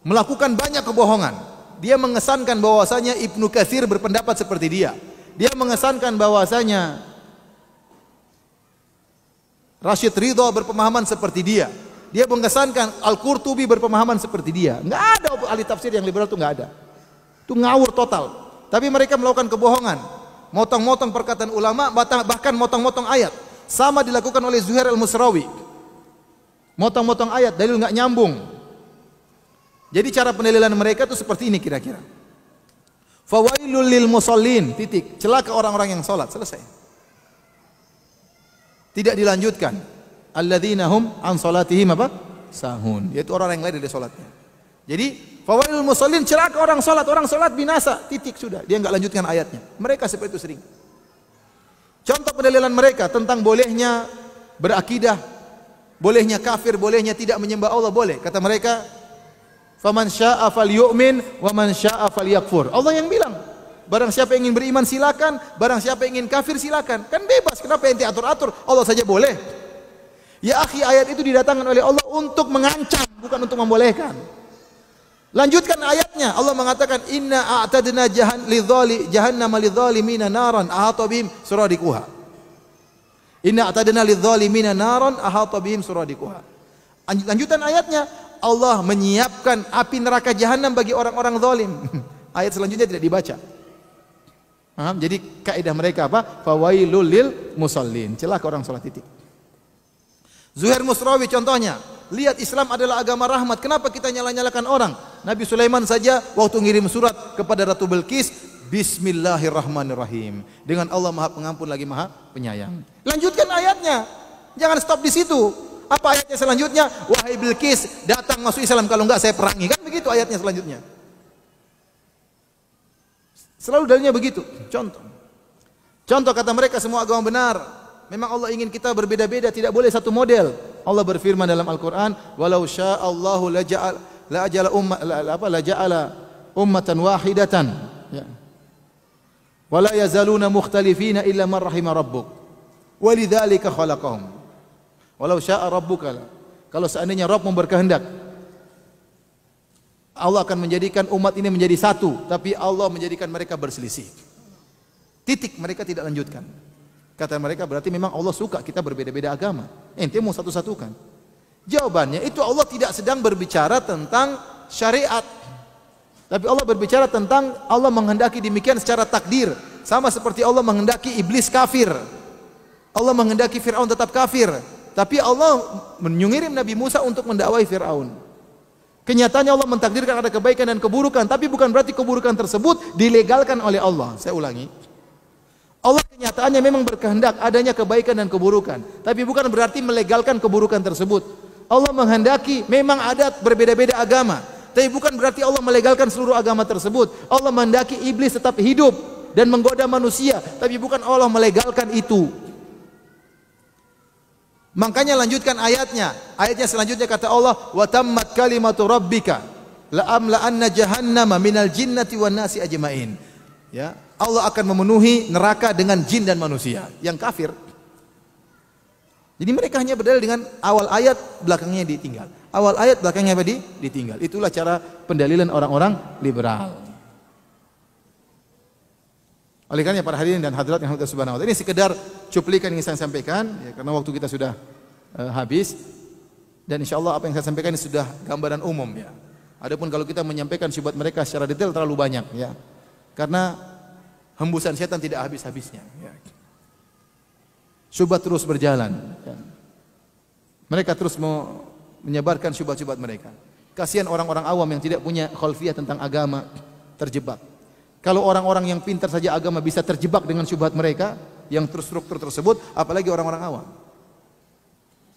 melakukan banyak kebohongan. Dia mengesankan bahwasanya Ibnu Katsir berpendapat seperti dia. Dia mengesankan bahwasanya Rashid Ridha berpemahaman seperti dia. Dia mengesankan Al-Qurtubi berpemahaman seperti dia. Enggak ada ahli tafsir yang liberal itu, enggak ada. Itu ngawur total. Tapi mereka melakukan kebohongan, motong-motong perkataan ulama, bahkan motong-motong ayat. Sama dilakukan oleh Zuhair Al-Musrawi. Motong-motong ayat, dalil enggak nyambung. Jadi cara penilaian mereka itu seperti ini kira-kira. Fawailul lil musallin, titik. Celaka orang-orang yang salat, selesai. Tidak dilanjutkan. Alladzina hum an salatihim apa? Sahun. Yaitu orang yang lari dari salatnya. Jadi, fawailul musallin, celaka orang salat binasa, titik, sudah. Dia enggak lanjutkan ayatnya. Mereka seperti itu sering. Contoh pendalilan mereka tentang bolehnya berakidah, bolehnya kafir, bolehnya tidak menyembah Allah, boleh. Kata mereka, faman syaa'a falyu'min wa man syaa'a falyakfur. Allah yang bilang, barang siapa yang ingin beriman silakan, barang siapa yang ingin kafir silakan. Kan bebas, kenapa ente atur-atur? Allah saja boleh. Ya akhi, ayat itu didatangkan oleh Allah untuk mengancam, bukan untuk membolehkan. Lanjutkan ayatnya. Allah mengatakan, inna a'tadna jahannama lidzalimina naran ahata bihim suradikuha. Inna a'tadna lidzalimina naran ahata bihim suradikuha. Lanjutan ayatnya, Allah menyiapkan api neraka jahanam bagi orang-orang zalim. Ayat selanjutnya tidak dibaca. Jadi kaidah mereka apa? Fawailul lil musallin, celaka orang salat, titik. Zuhair Musrawi contohnya, lihat Islam adalah agama rahmat, kenapa kita nyala-nyalakan orang? Nabi Sulaiman saja waktu ngirim surat kepada Ratu Bilqis, Bismillahirrahmanirrahim, dengan Allah Maha Pengampun lagi Maha Penyayang. Lanjutkan ayatnya, jangan stop di situ. Apa ayatnya selanjutnya? Wahai Bilqis, datang masuk Islam, kalau enggak saya perangi. Kan begitu ayatnya selanjutnya. Selalu dalilnya begitu. Contoh kata mereka semua agama benar. Memang Allah ingin kita berbeda-beda, tidak boleh satu model. Allah berfirman dalam Al-Qur'an, "Walau sya'allahu laja'ala ummatan wahidatan." Ya. Wala yazaluna mukhtalifina illa man rahima rabbuk. Walidzalika khalaqahum. Walau syaa rabbuka. Kalau seandainya Rabbmu berkehendak, Allah akan menjadikan umat ini menjadi satu, tapi Allah menjadikan mereka berselisih. Titik, mereka tidak lanjutkan. Kata mereka, berarti memang Allah suka kita berbeda-beda agama. Ente mau satu-satukan. Jawabannya, itu Allah tidak sedang berbicara tentang syariat. Tapi Allah berbicara tentang Allah menghendaki demikian secara takdir. Sama seperti Allah menghendaki iblis kafir. Allah menghendaki Fir'aun tetap kafir. Tapi Allah mengirim Nabi Musa untuk mendakwai Fir'aun. Kenyataannya Allah mentakdirkan ada kebaikan dan keburukan. Tapi bukan berarti keburukan tersebut dilegalkan oleh Allah. Saya ulangi. Allah kenyataannya memang berkehendak adanya kebaikan dan keburukan, tapi bukan berarti melegalkan keburukan tersebut. Allah menghendaki memang ada berbeda-beda agama, tapi bukan berarti Allah melegalkan seluruh agama tersebut. Allah menghendaki iblis tetap hidup dan menggoda manusia, tapi bukan Allah melegalkan itu. Makanya lanjutkan ayatnya. Ayatnya selanjutnya kata Allah, "Wa tammat kalimatu rabbika la amla'anna jahannama minal jinnati wan nasi ajmain." Ya, Allah akan memenuhi neraka dengan jin dan manusia yang kafir. Jadi mereka hanya berdalil dengan awal ayat, belakangnya ditinggal. Awal ayat, belakangnya apa? Ditinggal. Itulah cara pendalilan orang-orang liberal. Oleh karena para hadirin dan hadirat yang Allah Subhanahu wa taala, ini sekedar cuplikan yang saya sampaikan ya, karena waktu kita sudah habis, dan insyaallah apa yang saya sampaikan ini sudah gambaran umum ya. Adapun kalau kita menyampaikan syubhat mereka secara detail terlalu banyak ya. Karena hembusan setan tidak habis-habisnya ya. Syubhat terus berjalan ya. Mereka terus menyebarkan syubhat-syubhat mereka. Kasihan orang-orang awam yang tidak punya khalfiyah tentang agama, terjebak. Kalau orang-orang yang pintar saja agama bisa terjebak dengan syubhat mereka yang terstruktur tersebut, apalagi orang-orang awam.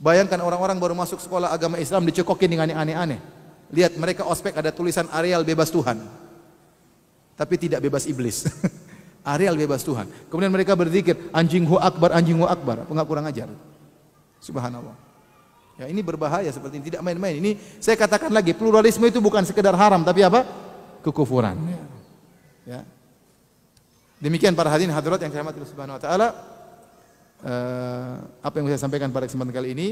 Bayangkan orang-orang baru masuk sekolah agama Islam dicekokin dengan yang aneh-aneh. Lihat mereka ospek ada tulisan areal bebas Tuhan, tapi tidak bebas iblis. Areal bebas Tuhan. Kemudian mereka berzikir anjing hu akbar, enggak kurang ajar. Subhanallah. Ya, ini berbahaya seperti ini, tidak main-main. Ini saya katakan lagi, pluralisme itu bukan sekedar haram, tapi apa? Kekufuran. Ya. Demikian para hadirin hadirat yang dirahmati Allah Subhanahu wa taala. apa yang saya sampaikan pada kesempatan kali ini.